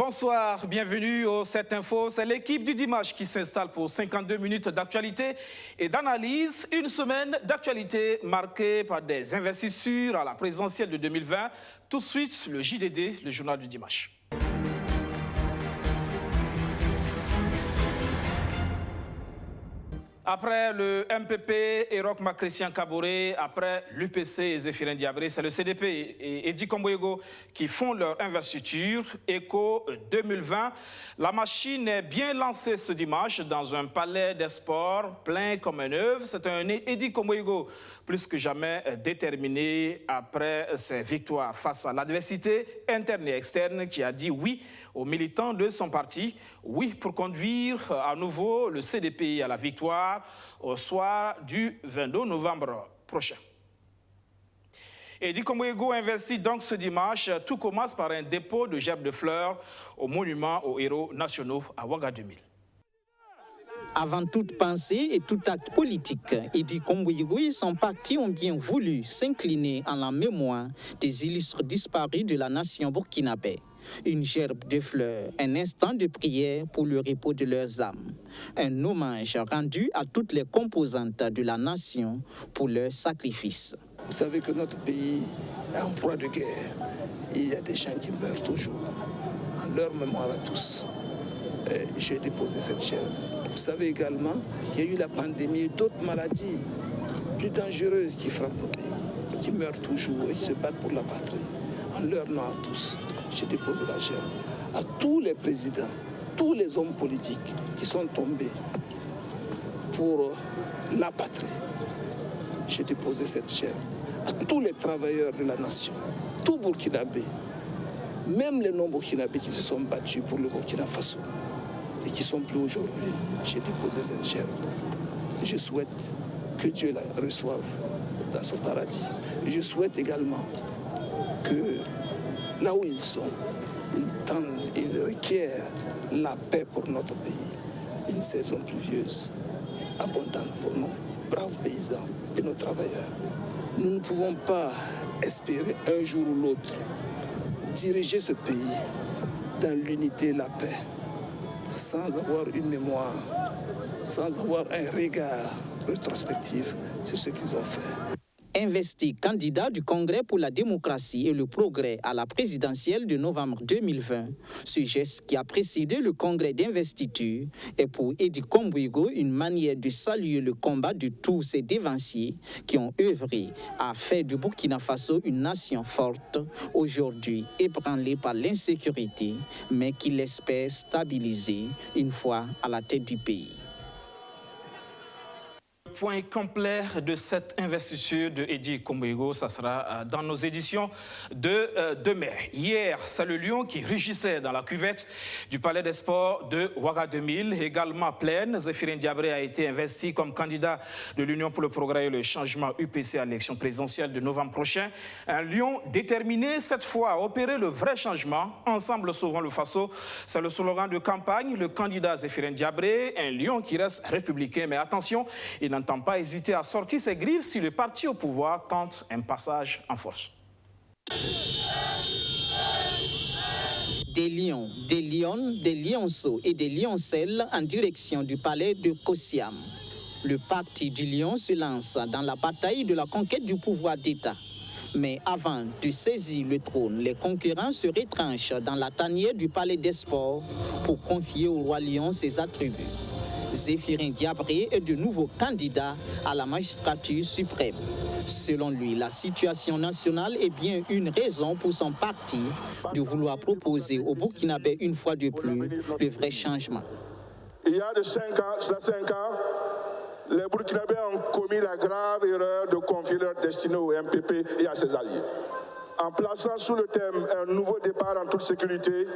Bonsoir, bienvenue au 7 Info. C'est l'équipe du dimanche qui s'installe pour 52 minutes d'actualité et d'analyse. Une semaine d'actualité marquée par des investitures à la présidentielle de 2020. Tout de suite, le JDD, le journal du dimanche. Après le MPP et Roch Christian Kaboré, après l'UPC et Zéphirin Diabré, c'est le CDP et Edi Komboyego qui font leur investiture. ECHO 2020. La machine est bien lancée ce dimanche dans un palais des sports plein comme un œuf. C'est un Edi Komboyego plus que jamais déterminé après ses victoires face à l'adversité interne et externe qui a dit oui aux militants de son parti. Oui pour conduire à nouveau le CDP à la victoire au soir du 22 novembre prochain. Edi Komboyego investit donc ce dimanche. Tout commence par un dépôt de gerbes de fleurs au monument aux héros nationaux à Ouagadougou. Avant toute pensée et tout acte politique, Edi Komboyego et son parti ont bien voulu s'incliner en la mémoire des illustres disparus de la nation burkinabé. Une gerbe de fleurs, un instant de prière pour le repos de leurs âmes. Un hommage rendu à toutes les composantes de la nation pour leur sacrifice. Vous savez que notre pays est en proie de guerre. Il y a des gens qui meurent toujours. En leur mémoire à tous, j'ai déposé cette gerbe. Vous savez également qu'il y a eu la pandémie et d'autres maladies plus dangereuses qui frappent le pays, qui meurent toujours et qui se battent pour la patrie. En leur nom à tous, j'ai déposé la gerbe. À tous les présidents, tous les hommes politiques qui sont tombés pour la patrie, j'ai déposé cette gerbe. À tous les travailleurs de la nation, tout Burkinabé, même les non-Burkinabés qui se sont battus pour le Burkina Faso et qui ne sont plus aujourd'hui, j'ai déposé cette gerbe. Je souhaite que Dieu la reçoive dans son paradis. Je souhaite également que là où ils sont, ils requièrent la paix pour notre pays. Une saison pluvieuse, abondante pour nos braves paysans et nos travailleurs. Nous ne pouvons pas espérer un jour ou l'autre diriger ce pays dans l'unité et la paix sans avoir une mémoire, sans avoir un regard rétrospectif sur ce qu'ils ont fait. Investi candidat du Congrès pour la démocratie et le progrès à la présidentielle de novembre 2020, ce geste qui a précédé le congrès d'investiture est pour Edi Komboyego une manière de saluer le combat de tous ces dévanciers qui ont œuvré à faire du Burkina Faso une nation forte, aujourd'hui ébranlée par l'insécurité, mais qui l'espère stabiliser une fois à la tête du pays. Point complet de cette investiture de Edi Komboyego, ça sera dans nos éditions de demain. Hier, c'est le lion qui rugissait dans la cuvette du Palais des Sports de Ouagadougou, également pleine. Zéphirin Diabré a été investi comme candidat de l'Union pour le progrès et le changement UPC à l'élection présidentielle de novembre prochain. Un lion déterminé cette fois à opérer le vrai changement. Ensemble, sauvons le Faso. C'est le slogan de campagne. Le candidat Zéphirin Diabré, un lion qui reste républicain. Mais attention, il n'entend pas hésiter à sortir ses griffes si le parti au pouvoir tente un passage en force. Des lions, des lionnes, des lionceaux et des lioncelles en direction du palais de Kosiam. Le parti du lion se lance dans la bataille de la conquête du pouvoir d'État. Mais avant de saisir le trône, les concurrents se retranchent dans la tanière du palais des sports pour confier au roi lion ses attributs. Zéphirin Diabré est de nouveau candidat à la magistrature suprême. Selon lui, la situation nationale est bien une raison pour son parti de vouloir proposer aux Burkinabés une fois de plus le vrai changement. Il y a de 5 ans, les Burkinabés ont commis la grave erreur de confier leur destinée au MPP et à ses alliés. En plaçant sous le thème un nouveau départ en toute sécurité,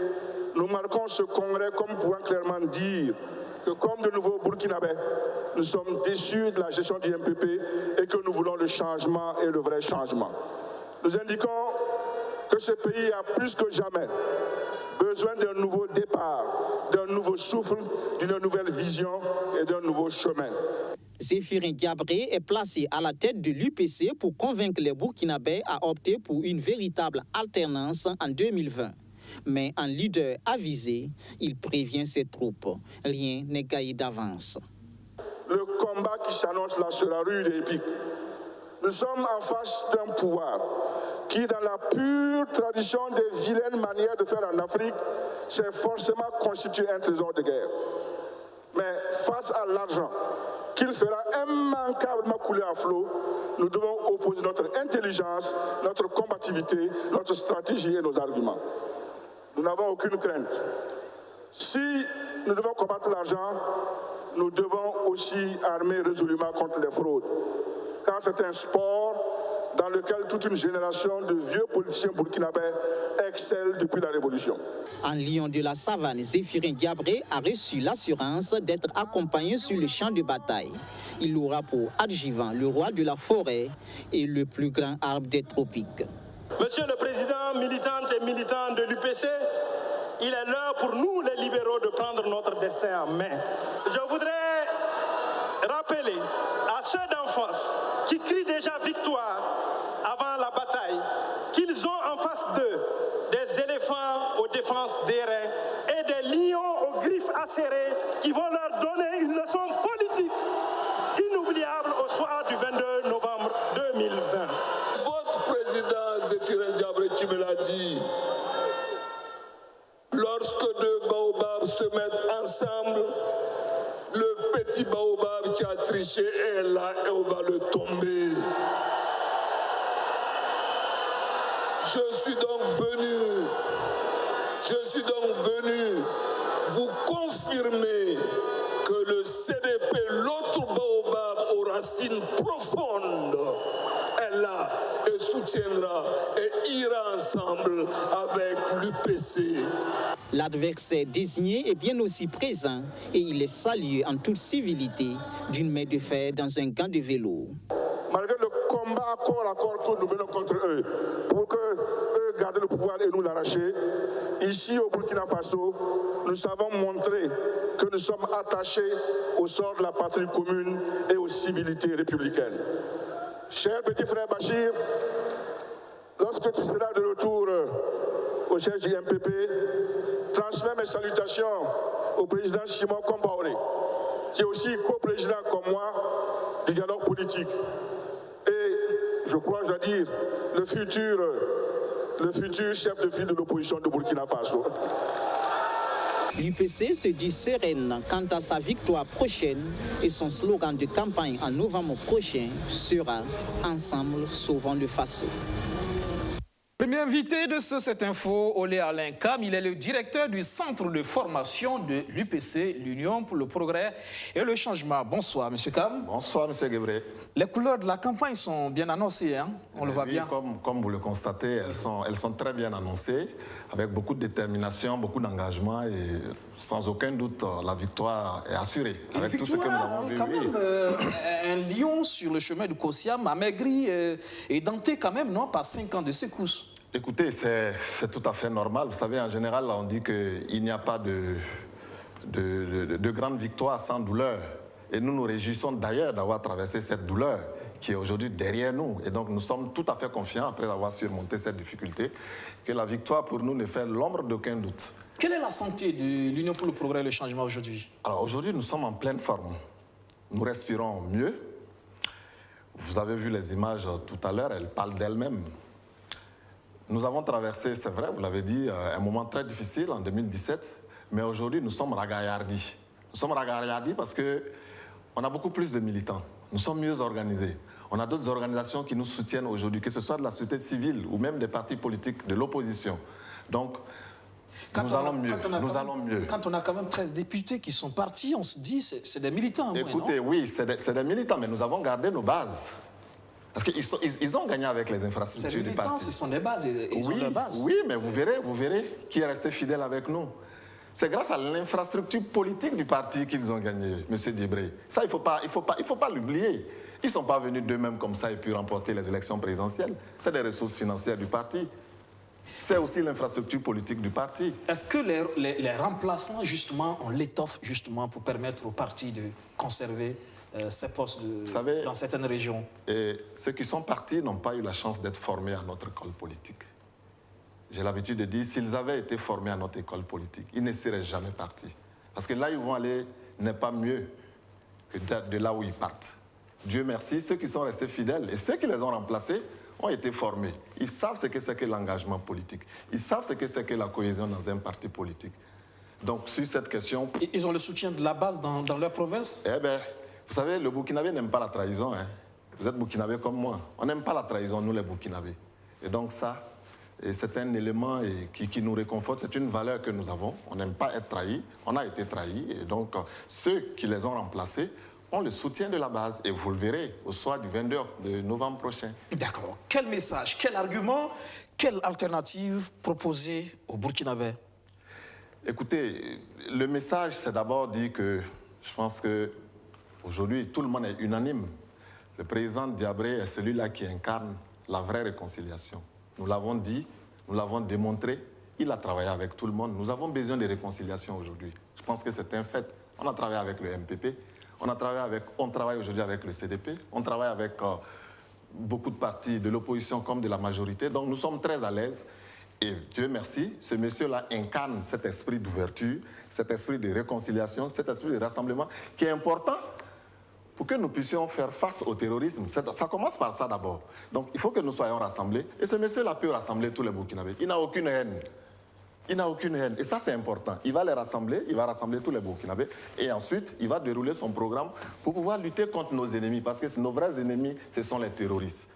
nous marquons ce congrès comme pouvant clairement dire que comme de nouveaux Burkinabés, nous sommes déçus de la gestion du MPP et que nous voulons le changement et le vrai changement. Nous indiquons que ce pays a plus que jamais besoin d'un nouveau départ, d'un nouveau souffle, d'une nouvelle vision et d'un nouveau chemin. Zéphirin Diabré est placé à la tête de l'UPC pour convaincre les Burkinabés à opter pour une véritable alternance en 2020. Mais en leader avisé, il prévient ses troupes. Rien n'est gagné d'avance. Le combat qui s'annonce là sera rude et épique. Nous sommes en face d'un pouvoir qui, dans la pure tradition des vilaines manières de faire en Afrique, s'est forcément constitué un trésor de guerre. Mais face à l'argent qu'il fera immanquablement couler à flot, nous devons opposer notre intelligence, notre combativité, notre stratégie et nos arguments. Nous n'avons aucune crainte. Si nous devons combattre l'argent, nous devons aussi armer résolument contre les fraudes. Car c'est un sport dans lequel toute une génération de vieux politiciens burkinabés excelle depuis la Révolution. En lion de la savane, Zéphirin Diabré a reçu l'assurance d'être accompagné sur le champ de bataille. Il aura pour adjuvant le roi de la forêt et le plus grand arbre des tropiques. Monsieur le Président, militantes et militants de l'UPC, il est l'heure pour nous, les libéraux, de prendre notre destin en main. Je voudrais rappeler à ceux d'en face qui crient déjà victoire avant la bataille qu'ils ont en face d'eux des éléphants aux défenses d'airain et des lions aux griffes acérées qui vont leur donner une leçon politique inoubliable au soir du 22 novembre 2020. Votre président Zéphirin Diabré qui me l'a dit, lorsque deux baobabs se mettent ensemble, le petit baobab qui a triché est là et on va le tomber. Je suis donc venu vous confirmer que le CDP, l'autre baobab aux racines profondes, est là et soutiendra et ira ensemble avec l'UPC. L'adversaire désigné est bien aussi présent et il est salué en toute civilité d'une main de fer dans un gant de vélo. Malgré le combat corps à corps que nous menons contre eux, pour que eux gardent le pouvoir et nous l'arracher, ici au Burkina Faso, nous savons montrer que nous sommes attachés au sort de la patrie commune et aux civilités républicaines. Cher petit frère Bachir, lorsque tu seras de retour au siège du MPP, transmets mes salutations au président Simon Compaoré, qui est aussi co-président comme moi du dialogue politique. Et je crois, je dois dire, le futur chef de file de l'opposition de Burkina Faso. L'UPC se dit sereine quant à sa victoire prochaine et son slogan de campagne en novembre prochain sera « Ensemble, sauvons le Faso ». Premier invité de cette info, Olé Alain Kam, il est le directeur du centre de formation de l'UPC, l'Union pour le progrès et le changement. Bonsoir, monsieur Kam. Bonsoir, monsieur Guébré. Les couleurs de la campagne sont bien annoncées, hein? On le voit bien. Comme vous le constatez, elles sont très bien annoncées, avec beaucoup de détermination, beaucoup d'engagement et sans aucun doute, la victoire est assurée. Avec tout ce que nous avons vu. Quand même, un lion sur le chemin du Kosiam, amaigri et denté quand même, non, par 5 ans de secousses. Écoutez, c'est tout à fait normal. Vous savez, en général, on dit qu'il n'y a pas de grande victoire sans douleur. Et nous nous réjouissons d'ailleurs d'avoir traversé cette douleur qui est aujourd'hui derrière nous. Et donc nous sommes tout à fait confiants, après avoir surmonté cette difficulté, que la victoire pour nous ne fait l'ombre d'aucun doute. Quelle est la santé de l'Union pour le progrès et le changement aujourd'hui? Alors aujourd'hui, nous sommes en pleine forme. Nous respirons mieux. Vous avez vu les images tout à l'heure, elles parlent d'elles-mêmes. Nous avons traversé, c'est vrai, vous l'avez dit, un moment très difficile en 2017, mais aujourd'hui, nous sommes ragaillardis. Nous sommes ragaillardis parce qu'on a beaucoup plus de militants. Nous sommes mieux organisés. On a d'autres organisations qui nous soutiennent aujourd'hui, que ce soit de la société civile ou même des partis politiques de l'opposition. Donc, nous allons mieux. Quand on a quand même 13 députés qui sont partis, on se dit c'est des militants. Écoutez, oui, c'est des militants, mais nous avons gardé nos bases. Parce qu'ils ont gagné avec les infrastructures du parti. Ce sont des bases, ils ont leurs bases. Oui, mais vous verrez qui est resté fidèle avec nous. C'est grâce à l'infrastructure politique du parti qu'ils ont gagné, M. Diabré. Ça, il ne faut pas l'oublier. Ils ne sont pas venus d'eux-mêmes comme ça et puis remporter les élections présidentielles. C'est des ressources financières du parti. C'est aussi l'infrastructure politique du parti. Est-ce que les remplaçants, justement, on l'étoffe justement pour permettre au parti de conserver ces postes dans certaines régions? Et ceux qui sont partis n'ont pas eu la chance d'être formés à notre école politique. j'ai l'habitude de dire, s'ils avaient été formés à notre école politique, ils ne seraient jamais partis. Parce que là, ils vont aller n'est pas mieux que de là où ils partent. Dieu merci, ceux qui sont restés fidèles et ceux qui les ont remplacés ont été formés. Ils savent ce que c'est que l'engagement politique. Ils savent ce que c'est que la cohésion dans un parti politique. Donc, sur cette question... Ils ont le soutien de la base dans leur province? Eh bien, vous savez, le Burkinabé n'aime pas la trahison. Hein. Vous êtes Burkinabé comme moi. On n'aime pas la trahison, nous les Burkinabés. Et donc ça, c'est un élément qui nous réconforte. C'est une valeur que nous avons. On n'aime pas être trahi. On a été trahis. Et donc, ceux qui les ont remplacés ont le soutien de la base. Et vous le verrez au soir du 22 novembre prochain. D'accord. Quel message, quel argument, quelle alternative proposer aux Burkinabés? Écoutez, le message, c'est d'abord dire que je pense qu'aujourd'hui, tout le monde est unanime. Le président Diabré est celui-là qui incarne la vraie réconciliation. Nous l'avons dit, nous l'avons démontré, il a travaillé avec tout le monde. Nous avons besoin de réconciliation aujourd'hui. Je pense que c'est un fait. On a travaillé avec le MPP, on travaille aujourd'hui avec le CDP, on travaille avec beaucoup de partis de l'opposition comme de la majorité. Donc nous sommes très à l'aise. Et Dieu merci, ce monsieur-là incarne cet esprit d'ouverture, cet esprit de réconciliation, cet esprit de rassemblement qui est important pour que nous puissions faire face au terrorisme. Ça commence par ça d'abord. Donc il faut que nous soyons rassemblés. Et ce monsieur-là peut rassembler tous les Burkinabés. Il n'a aucune haine. Il n'a aucune haine. Et ça, c'est important. Il va les rassembler, il va rassembler tous les Burkinabés. Et ensuite, il va dérouler son programme pour pouvoir lutter contre nos ennemis. Parce que nos vrais ennemis, ce sont les terroristes.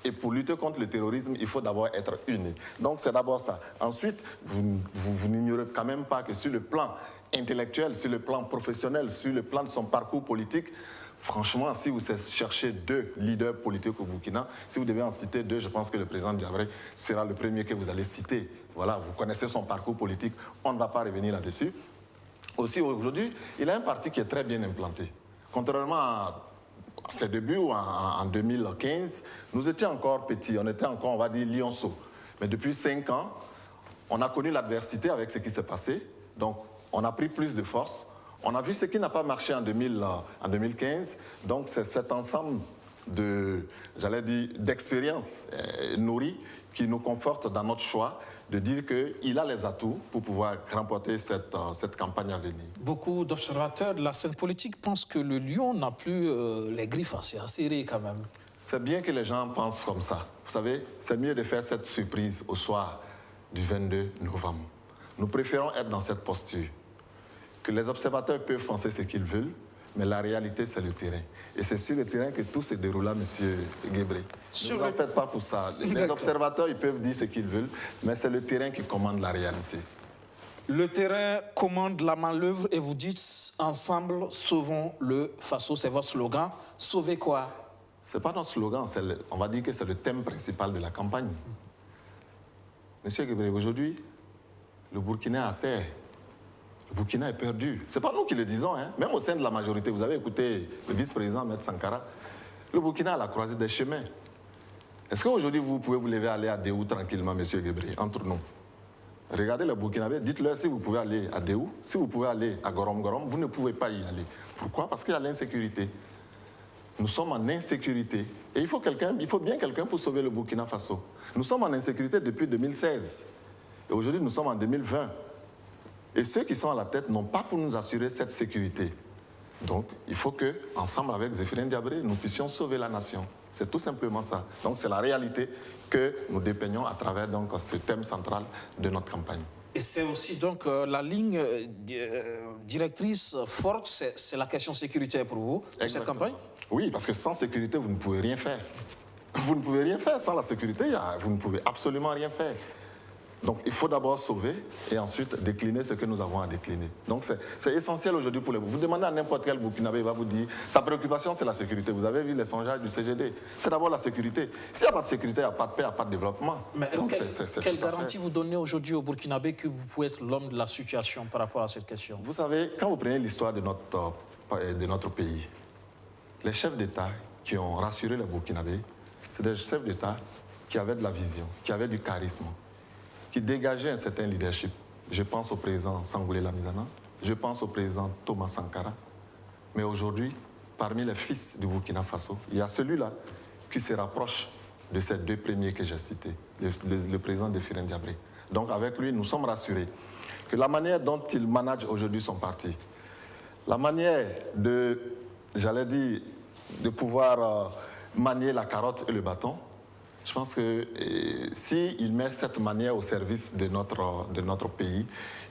Et pour lutter contre le terrorisme, il faut d'abord être unis. Donc c'est d'abord ça. Ensuite, vous n'ignorez quand même pas que sur le plan intellectuel, sur le plan professionnel, sur le plan de son parcours politique, franchement, si vous cherchez 2 leaders politiques au Burkina, si vous devez en citer 2, je pense que le président Diabré sera le premier que vous allez citer. Voilà, vous connaissez son parcours politique, on ne va pas revenir là-dessus. Aussi, aujourd'hui, il a un parti qui est très bien implanté. Contrairement à ses débuts, en 2015, nous étions encore petits, on était encore, on va dire, lionceaux. Mais depuis 5 ans, on a connu l'adversité avec ce qui s'est passé. Donc, on a pris plus de force. On a vu ce qui n'a pas marché en 2015. Donc, c'est cet ensemble d'expériences nourries qui nous conforte dans notre choix de dire qu'il a les atouts pour pouvoir remporter cette campagne à venir. Beaucoup d'observateurs de la scène politique pensent que le lion n'a plus les griffes assez acérées quand même. C'est bien que les gens pensent comme ça. Vous savez, c'est mieux de faire cette surprise au soir du 22 novembre. Nous préférons être dans cette posture. Que les observateurs peuvent penser ce qu'ils veulent, mais la réalité, c'est le terrain. Et c'est sur le terrain que tout se déroule là, M. Guébré. Ne vous en faites pas pour ça. Les observateurs, ils peuvent dire ce qu'ils veulent, mais c'est le terrain qui commande la réalité. Le terrain commande la manœuvre et vous dites « Ensemble, sauvons le Faso ». C'est votre slogan. Sauver quoi? Ce n'est pas notre slogan, on va dire que c'est le thème principal de la campagne. Monsieur Guébré, aujourd'hui, le Burkina est à terre. Le Burkina est perdu. Ce n'est pas nous qui le disons, hein. Même au sein de la majorité. Vous avez écouté le vice-président M. Sankara. Le Burkina a la croisée des chemins. Est-ce qu'aujourd'hui, vous pouvez vous lever aller à Déou tranquillement, M. Guébré, entre nous? Regardez les Burkinabés, dites-leur si vous pouvez aller à Déou, si vous pouvez aller à Gorom Gorom, vous ne pouvez pas y aller. Pourquoi? Parce qu'il y a l'insécurité. Nous sommes en insécurité. Et il faut bien quelqu'un pour sauver le Burkina Faso. Nous sommes en insécurité depuis 2016. Et aujourd'hui, nous sommes en 2020. Et ceux qui sont à la tête n'ont pas pour nous assurer cette sécurité. Donc, il faut qu'ensemble avec Zéphirin Diabré, nous puissions sauver la nation. C'est tout simplement ça. Donc, c'est la réalité que nous dépeignons à travers donc, ce thème central de notre campagne. Et c'est aussi donc la ligne directrice forte, c'est la question sécuritaire pour vous, pour cette campagne? Oui, parce que sans sécurité, vous ne pouvez rien faire. Vous ne pouvez rien faire. Sans la sécurité, vous ne pouvez absolument rien faire. Donc, il faut d'abord sauver et ensuite décliner ce que nous avons à décliner. Donc, c'est essentiel aujourd'hui pour les... Vous demandez à n'importe quel Burkinabé, il va vous dire sa préoccupation, c'est la sécurité. Vous avez vu les sondages du CGD. C'est d'abord la sécurité. S'il n'y a pas de sécurité, il n'y a pas de paix, il n'y a pas de développement. Mais quelle garantie vous donnez aujourd'hui au Burkinabé que vous pouvez être l'homme de la situation par rapport à cette question? Vous savez, quand vous prenez l'histoire de notre pays, les chefs d'État qui ont rassuré les Burkinabés, c'est des chefs d'État qui avaient de la vision, qui avaient du charisme, qui dégageait un certain leadership. Je pense au président Sangoulé Lamizana, je pense au président Thomas Sankara. Mais aujourd'hui, parmi les fils du Burkina Faso, il y a celui-là qui se rapproche de ces 2 premiers que j'ai cités, le président Zéphirin Diabré. Donc avec lui, nous sommes rassurés que la manière dont il manage aujourd'hui son parti, la manière de, j'allais dire, de pouvoir manier la carotte et le bâton, je pense que s'il met cette manière au service de notre pays,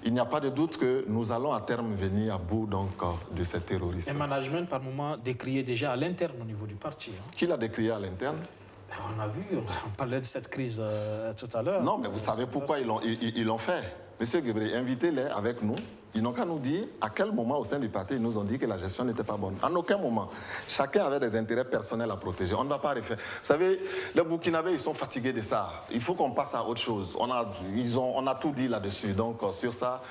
il n'y a pas de doute que nous allons à terme venir à bout donc, de ces terroristes. Un management par moment décrié déjà à l'interne au niveau du parti. Hein. Qui l'a décrié à l'interne? On a vu, on parlait de cette crise tout à l'heure. Non, mais vous savez pourquoi ils l'ont fait. Monsieur Guébré, invitez-les avec nous. Ils n'ont qu'à nous dire à quel moment au sein du parti ils nous ont dit que la gestion n'était pas bonne. En aucun moment. Chacun avait des intérêts personnels à protéger. On ne va pas refaire. Vous savez, les Burkinabés, ils sont fatigués de ça. Il faut qu'on passe à autre chose. On a tout dit là-dessus. Donc, sur ça,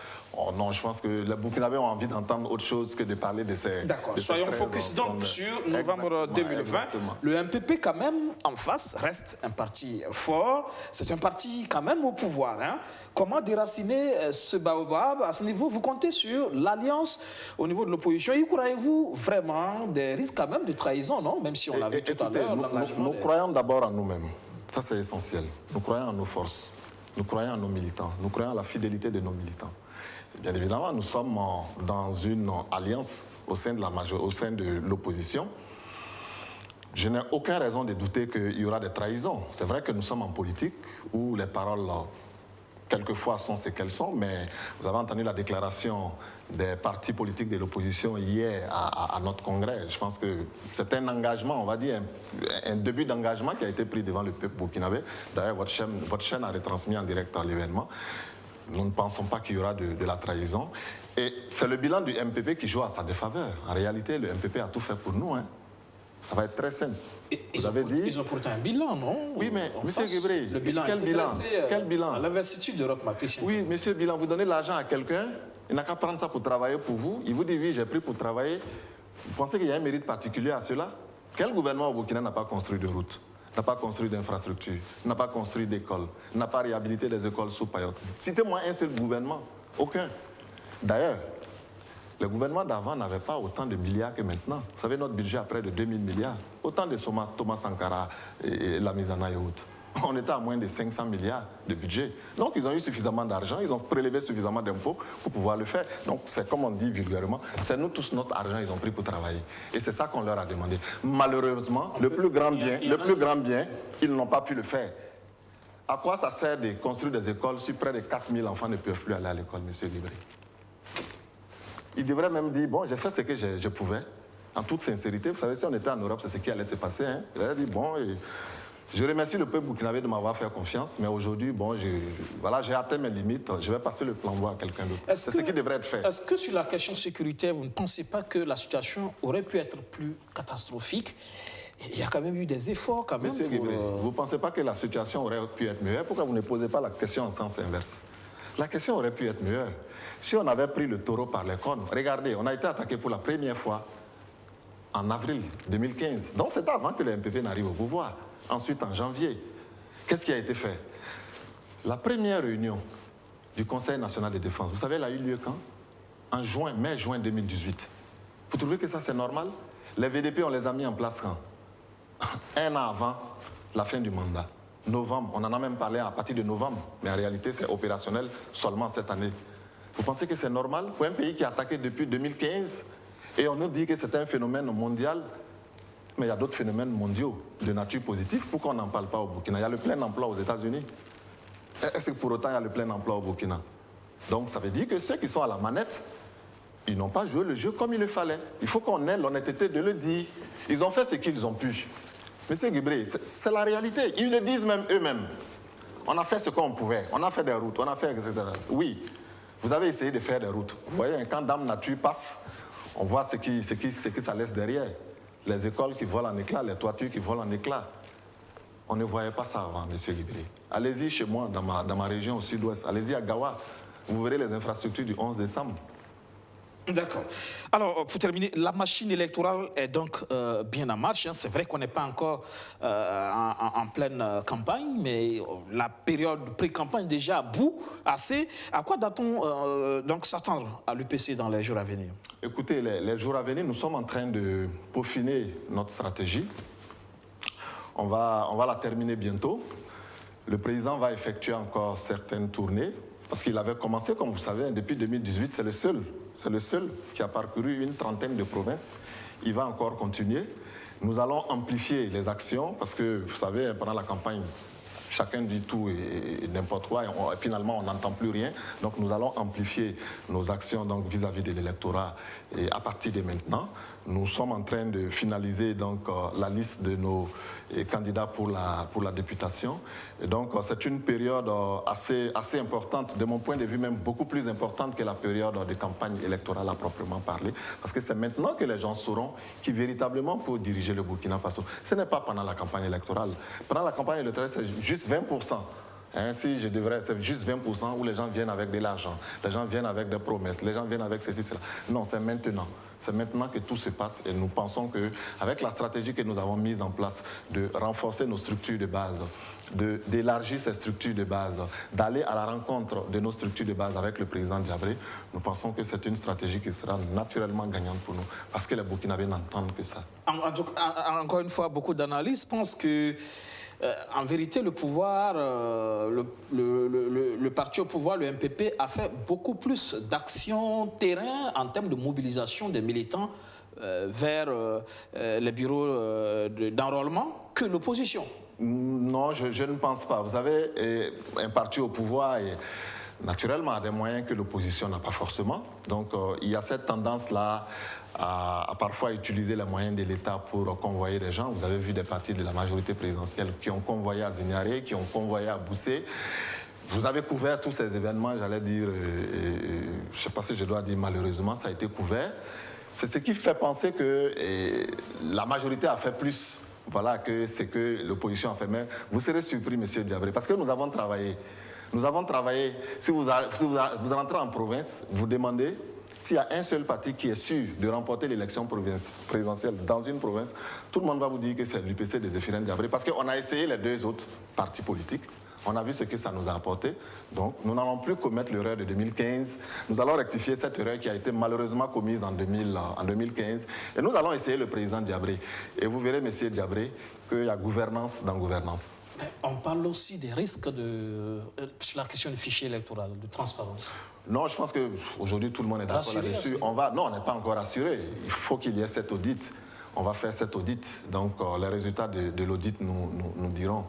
non, je pense que les Burkinabés ont envie d'entendre autre chose que de parler de ces... D'accord. Soyons focus donc sur novembre 2020. Exactement. Le MPP, quand même, en face, reste un parti fort. C'est un parti, quand même, au pouvoir. Hein. Comment déraciner ce baobab à ce niveau? Vous comptez sur l'alliance au niveau de l'opposition. Y croyez-vous vraiment des risques, quand même, de trahison, non? Même si on l'a vu tout à l'heure. Nous croyons d'abord en nous-mêmes. Ça, c'est essentiel. Nous croyons en nos forces. Nous croyons en nos militants. Nous croyons en la fidélité de nos militants. Bien évidemment, nous sommes dans une alliance au sein de l'opposition. Je n'ai aucune raison de douter qu'il y aura des trahisons. C'est vrai que nous sommes en politique où les paroles, quelquefois, sont ce qu'elles sont, mais vous avez entendu la déclaration des partis politiques de l'opposition hier à notre congrès. Je pense que c'est un engagement, on va dire, un début d'engagement qui a été pris devant le peuple burkinabé. D'ailleurs, votre chaîne a retransmis en direct l'événement. Nous ne pensons pas qu'il y aura de la trahison. Et c'est le bilan du MPP qui joue à sa défaveur. En réalité, le MPP a tout fait pour nous. Hein. Ça va être très simple. Ils ont pourtant un bilan, non? Oui, mais M. Guébré, le bilan quel bilan? Quel bilan? À l'investiture de Roch Marc Christian. Oui, monsieur Bilan, vous donnez l'argent à quelqu'un, il n'a qu'à prendre ça pour travailler pour vous. Il vous dit, oui, j'ai pris pour travailler. Vous pensez qu'il y a un mérite particulier à cela? Quel gouvernement au Burkina n'a pas construit de route, n'a pas construit d'infrastructure, n'a pas construit d'école, n'a pas réhabilité les écoles sous Payotte? Citez-moi un seul gouvernement. Aucun. D'ailleurs, le gouvernement d'avant n'avait pas autant de milliards que maintenant. Vous savez, notre budget a près de 2000 milliards. Autant de Thomas Sankara et la mise en œuvre et autres. On était à moins de 500 milliards de budget. Donc, ils ont eu suffisamment d'argent, ils ont prélevé suffisamment d'impôts pour pouvoir le faire. Donc, c'est comme on dit vulgairement, c'est nous tous notre argent, ils ont pris pour travailler. Et c'est ça qu'on leur a demandé. Malheureusement, le plus grand bien, ils n'ont pas pu le faire. À quoi ça sert de construire des écoles si près de 4000 enfants ne peuvent plus aller à l'école, monsieur Guébré? Il devrait même dire, bon, j'ai fait ce que je pouvais, en toute sincérité. Vous savez, si on était en Europe, c'est ce qui allait se passer. Hein. Il a dit, bon, je remercie le peuple burkinabé de m'avoir fait confiance, mais aujourd'hui, bon, j'ai atteint mes limites, je vais passer le flambeau à quelqu'un d'autre. C'est ce qui devrait être fait. Est-ce que sur la question sécuritaire, vous ne pensez pas que la situation aurait pu être plus catastrophique? Il y a quand même eu des efforts, quand même. Monsieur Guébré, vous ne pensez pas que la situation aurait pu être meilleure? Pourquoi vous ne posez pas la question en sens inverse? La question aurait pu être meilleure. Si on avait pris le taureau par les cornes, regardez, on a été attaqué pour la première fois en avril 2015. Donc c'est avant que le MPP n'arrive au pouvoir. Ensuite, en janvier, qu'est-ce qui a été fait? La première réunion du Conseil national de défense, vous savez, elle a eu lieu quand? En mai-juin 2018. Vous trouvez que ça c'est normal? Les VDP, on les a mis en place quand? Un an avant la fin du mandat. Novembre, on en a même parlé à partir de novembre, mais en réalité c'est opérationnel seulement cette année. Vous pensez que c'est normal pour un pays qui est attaqué depuis 2015 et on nous dit que c'est un phénomène mondial, mais il y a d'autres phénomènes mondiaux de nature positive. Pourquoi on n'en parle pas au Burkina? Il y a le plein emploi aux États-Unis. Est-ce que pour autant il y a le plein emploi au Burkina? Donc ça veut dire que ceux qui sont à la manette, ils n'ont pas joué le jeu comme il le fallait. Il faut qu'on ait l'honnêteté de le dire. Ils ont fait ce qu'ils ont pu. Monsieur Guébré, c'est la réalité. Ils le disent même eux-mêmes. On a fait ce qu'on pouvait. On a fait des routes, on a fait etc. Oui. Vous avez essayé de faire des routes. Vous voyez, quand Dame Nature passe, on voit ce que ça laisse derrière. Les écoles qui volent en éclats, les toitures qui volent en éclats. On ne voyait pas ça avant, monsieur Guébré. Allez-y chez moi, dans ma région au sud-ouest. Allez-y à Gawa. Vous verrez les infrastructures du 11 décembre. D'accord. Alors, pour terminer, la machine électorale est donc bien en marche. Hein. C'est vrai qu'on n'est pas encore en pleine campagne, mais la période pré-campagne déjà à bout, assez. À quoi doit-on donc s'attendre à l'UPC dans les jours à venir? Écoutez, les jours à venir, nous sommes en train de peaufiner notre stratégie. On va la terminer bientôt. Le président va effectuer encore certaines tournées, parce qu'il avait commencé, comme vous savez, depuis 2018, c'est le seul qui a parcouru une trentaine de provinces. Il va encore continuer. Nous allons amplifier les actions, parce que, vous savez, pendant la campagne, chacun dit tout et n'importe quoi, et finalement on n'entend plus rien. Donc nous allons amplifier nos actions vis-à-vis de l'électorat et à partir de maintenant. Nous sommes en train de finaliser la liste de nos candidats pour la députation. Et donc c'est une période assez importante, de mon point de vue même beaucoup plus importante que la période de campagne électorale à proprement parler. Parce que c'est maintenant que les gens sauront qui véritablement peut diriger le Burkina Faso. Ce n'est pas pendant la campagne électorale. Pendant la campagne électorale, c'est juste 20%. Ainsi, c'est juste 20% où les gens viennent avec de l'argent, les gens viennent avec des promesses, les gens viennent avec ceci, cela. Non, c'est maintenant. C'est maintenant que tout se passe et nous pensons qu'avec la stratégie que nous avons mise en place de renforcer nos structures de base, d'élargir ces structures de base, d'aller à la rencontre de nos structures de base avec le président Diabré, nous pensons que c'est une stratégie qui sera naturellement gagnante pour nous parce que les Burkinabés n'entendent que ça. Encore une fois, beaucoup d'analystes pensent que en vérité, le pouvoir, le parti au pouvoir, le MPP, a fait beaucoup plus d'actions terrain en termes de mobilisation des militants vers les bureaux d'enrôlement que l'opposition. Non, je ne pense pas. Vous savez, un parti au pouvoir est naturellement a des moyens que l'opposition n'a pas forcément. Donc, il y a cette tendance-là à parfois utiliser les moyens de l'État pour convoyer des gens. Vous avez vu des partis de la majorité présidentielle qui ont convoyé à Zignaré, qui ont convoyé à Boussé. Vous avez couvert tous ces événements, j'allais dire, je ne sais pas si je dois dire malheureusement, ça a été couvert. C'est ce qui fait penser que la majorité a fait plus que ce que l'opposition a fait. Mais vous serez surpris, M. Diabré, parce que nous avons travaillé. Nous avons travaillé. Si vous rentrez en province, vous demandez s'il y a un seul parti qui est sûr de remporter l'élection présidentielle dans une province, tout le monde va vous dire que c'est l'UPC de Zéphirine Diabré, parce qu'on a essayé les deux autres partis politiques. On a vu ce que ça nous a apporté. Donc, nous n'allons plus commettre l'erreur de 2015. Nous allons rectifier cette erreur qui a été malheureusement commise en 2015. Et nous allons essayer le président Diabré. Et vous verrez, M. Diabré, qu'il y a gouvernance dans gouvernance. On parle aussi des risques sur la question du fichier électoral, de transparence. Non, je pense qu'aujourd'hui, tout le monde est d'accord là-dessus. Non, on n'est pas encore assuré. Il faut qu'il y ait cet audit. On va faire cet audit. Donc, les résultats de l'audit nous diront.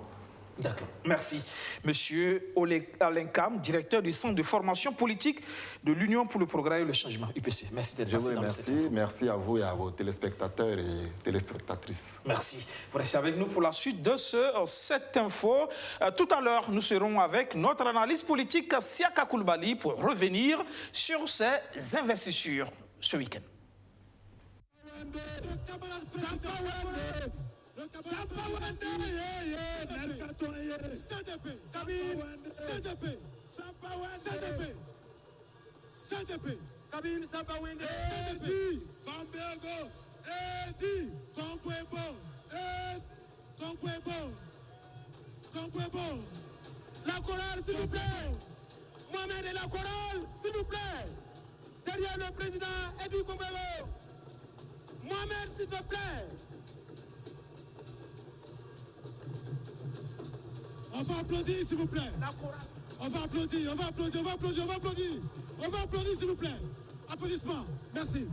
D'accord. Merci. Monsieur Alenkam, directeur du Centre de formation politique de l'Union pour le progrès et le changement, UPC. Merci d'être passé dans cette info. Merci à vous et à vos téléspectateurs et téléspectatrices. Merci. Vous restez avec nous pour la suite de cette info. Tout à l'heure, nous serons avec notre analyste politique, Siaka Koulibaly, pour revenir sur ses investitures ce week-end. La chorale, s'il vous plaît. Mohamed et la chorale, s'il vous plaît. Derrière le président Edi Kombebo. Mohamed, s'il te plaît. On va applaudir, s'il vous plaît. On va applaudir, on va applaudir, on va applaudir, on va applaudir. On va applaudir, s'il vous plaît. Applaudissements. Merci.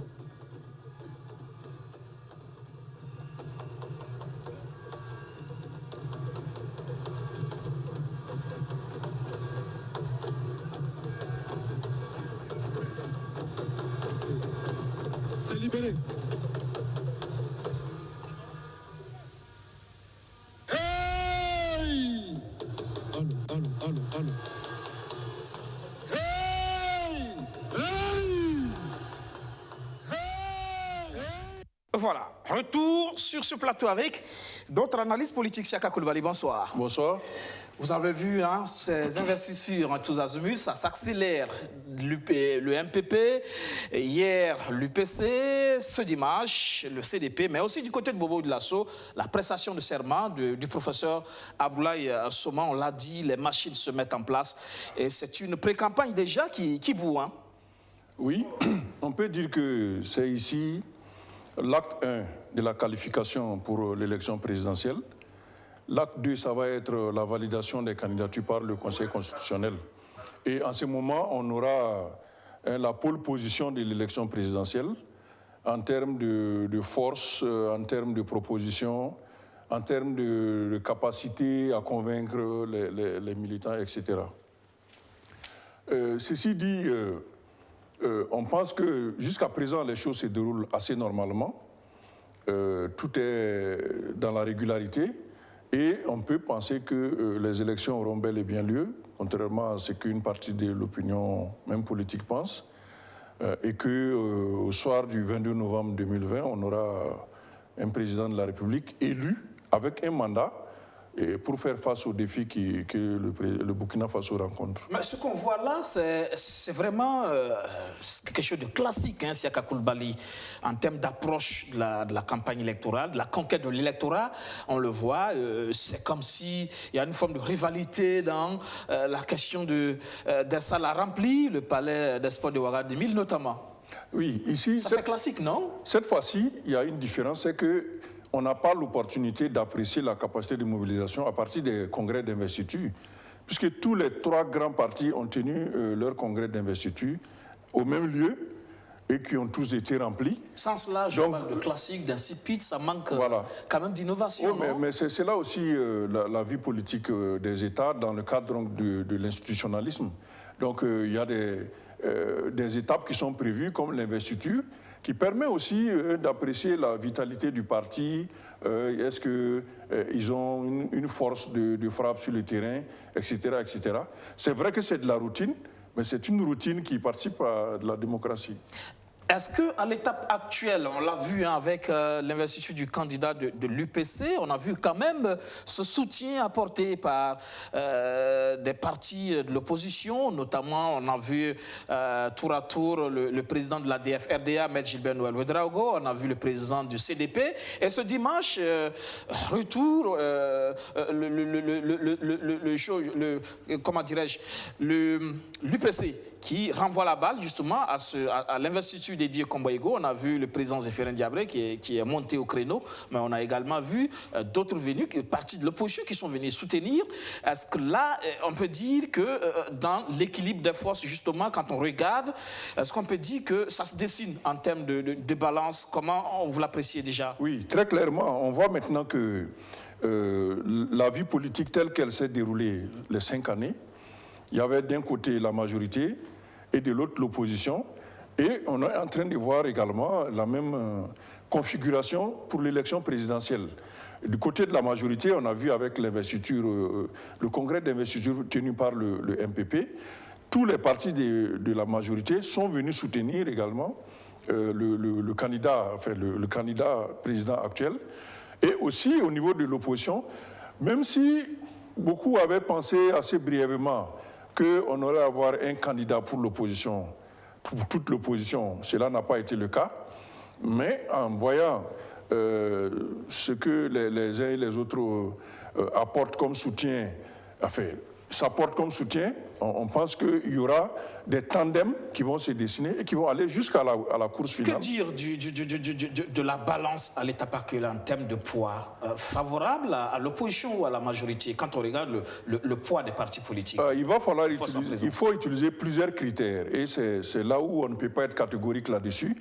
C'est libéré. Voilà, retour sur ce plateau avec notre analyste politique, Siaka Koulibaly. Bonsoir. Bonsoir. Vous avez vu ces investitures en tous azimuts, ça s'accélère. Le MPP, hier l'UPC, ce dimanche le CDP, mais aussi du côté de Bobo Dioulasso, la prestation de serment du professeur Aboulaye Soman, on l'a dit, les machines se mettent en place et c'est une pré-campagne déjà qui bout. Oui, on peut dire que c'est ici l'acte 1 de la qualification pour l'élection présidentielle. L'acte 2, ça va être la validation des candidatures par le Conseil constitutionnel. Et en ce moment, on aura la pole position de l'élection présidentielle en termes de force, en termes de propositions, en termes de capacité à convaincre les militants, etc. Ceci dit, on pense que jusqu'à présent, les choses se déroulent assez normalement. Tout est dans la régularité et on peut penser que les élections auront bel et bien lieu, contrairement à ce qu'une partie de l'opinion, même politique, pense, et qu'au soir du 22 novembre 2020, on aura un président de la République élu avec un mandat et pour faire face aux défis que le Burkina Faso rencontre. Mais ce qu'on voit là, c'est vraiment quelque chose de classique, hein, Siaka Coulibaly, en termes d'approche de la campagne électorale, de la conquête de l'électorat. On le voit, c'est comme s'il y a une forme de rivalité dans la question des salles à remplir, le palais des sports de Ouagadougou notamment. Oui, ici... Ça fait classique, non? Cette fois-ci, il y a une différence, c'est que on n'a pas l'opportunité d'apprécier la capacité de mobilisation à partir des congrès d'investiture, puisque tous les 3 grands partis ont tenu leur congrès d'investiture au même lieu et qui ont tous été remplis. Sans cela, je parle de classique, d'insipide, ça manque quand même d'innovation. Oui, mais c'est là aussi la vie politique des États dans le cadre donc, de l'institutionnalisme. Donc il y a des étapes qui sont prévues comme l'investiture, qui permet aussi d'apprécier la vitalité du parti, est-ce qu'ils ont une force de frappe sur le terrain, etc. etc. C'est vrai que c'est de la routine, mais c'est une routine qui participe à de la démocratie. Est-ce qu'à l'étape actuelle, on l'a vu avec l'investiture du candidat de l'UPC, on a vu quand même ce soutien apporté par des partis de l'opposition, notamment on a vu tour à tour le président de la DFRDA, M. Gilbert Noël Ouédraogo, on a vu le président du CDP, et ce dimanche, retour, comment dirais-je, l'UPC qui renvoie la balle justement à l'investiture d'Eddie Komboïgo. On a vu le président Zéphirin Diabré qui est monté au créneau, mais on a également vu d'autres venus, partis de l'opposition qui sont venus soutenir. Est-ce que là, on peut dire que dans l'équilibre des forces, justement, quand on regarde, est-ce qu'on peut dire que ça se dessine en termes de balance? Comment vous l'appréciez déjà? Oui, très clairement. On voit maintenant que la vie politique telle qu'elle s'est déroulée les 5 années, il y avait d'un côté la majorité et de l'autre l'opposition. Et on est en train de voir également la même configuration pour l'élection présidentielle. Du côté de la majorité, on a vu avec l'investiture, le congrès d'investiture tenu par le MPP, tous les partis de la majorité sont venus soutenir également le candidat président actuel. Et aussi au niveau de l'opposition, même si beaucoup avaient pensé assez brièvement qu'on aurait à avoir un candidat pour l'opposition, pour toute l'opposition, cela n'a pas été le cas. Mais en voyant ce que les uns et les autres apportent comme soutien, s'apportent comme soutien, on pense qu'il y aura des tandems qui vont se dessiner et qui vont aller jusqu'à la course finale. Que dire de la balance à l'étape actuelle en termes de poids? Favorable à l'opposition ou à la majorité quand on regarde le poids des partis politiques? Il faut utiliser plusieurs critères et c'est là où on ne peut pas être catégorique là-dessus.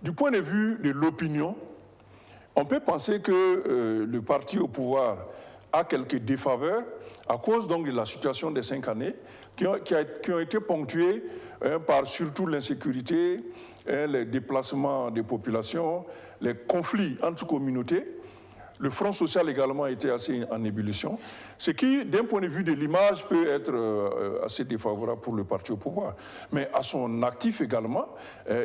Du point de vue de l'opinion, on peut penser que le parti au pouvoir a quelques défaveurs à cause donc de la situation des 5 années qui ont été ponctuées par surtout l'insécurité, les déplacements des populations, les conflits entre communautés. Le Front social également a été assez en ébullition, ce qui, d'un point de vue de l'image, peut être assez défavorable pour le parti au pouvoir. Mais à son actif également,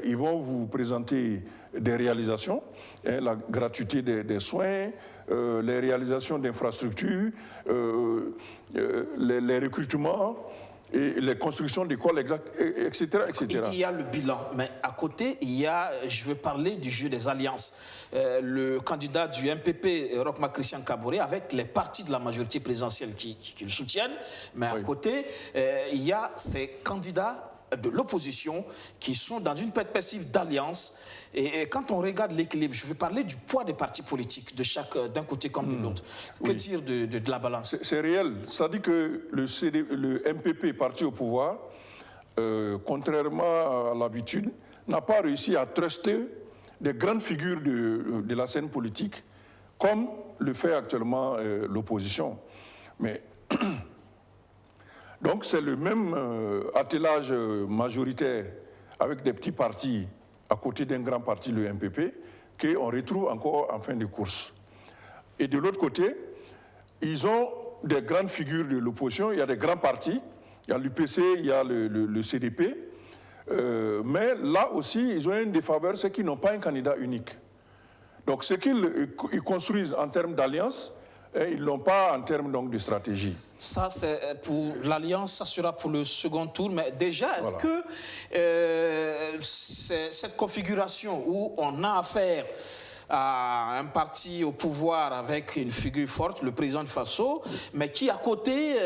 ils vont vous présenter des réalisations, la gratuité des soins, les réalisations d'infrastructures, les recrutements, et les constructions d'écoles, etc., etc. Il y a le bilan, mais à côté, je veux parler du jeu des alliances. Le candidat du MPP, Rochma Christian Kaboré, avec les partis de la majorité présidentielle qui le soutiennent, mais à côté, il y a ces candidats de l'opposition qui sont dans une perspective d'alliance Et quand on regarde l'équilibre, je veux parler du poids des partis politiques, d'un côté comme de l'autre. Que dire de la balance? C'est réel. Ça dit que le MPP, parti au pouvoir, contrairement à l'habitude, n'a pas réussi à truster des grandes figures de la scène politique, comme le fait actuellement l'opposition. Mais donc c'est le même attelage majoritaire avec des petits partis à côté d'un grand parti, le MPP, qu'on retrouve encore en fin de course. Et de l'autre côté, ils ont des grandes figures de l'opposition, il y a des grands partis, il y a l'UPC, il y a le CDP, mais là aussi, ils ont une défaveur, c'est qu'ils n'ont pas un candidat unique. Donc ce qu'ils construisent en termes d'alliance, ils ne l'ont pas en termes donc, de stratégie. Ça, c'est pour l'Alliance, ça sera pour le second tour. Mais déjà, est-ce que cette configuration où on a affaire à un parti au pouvoir avec une figure forte, le président de Faso, mais qui à côté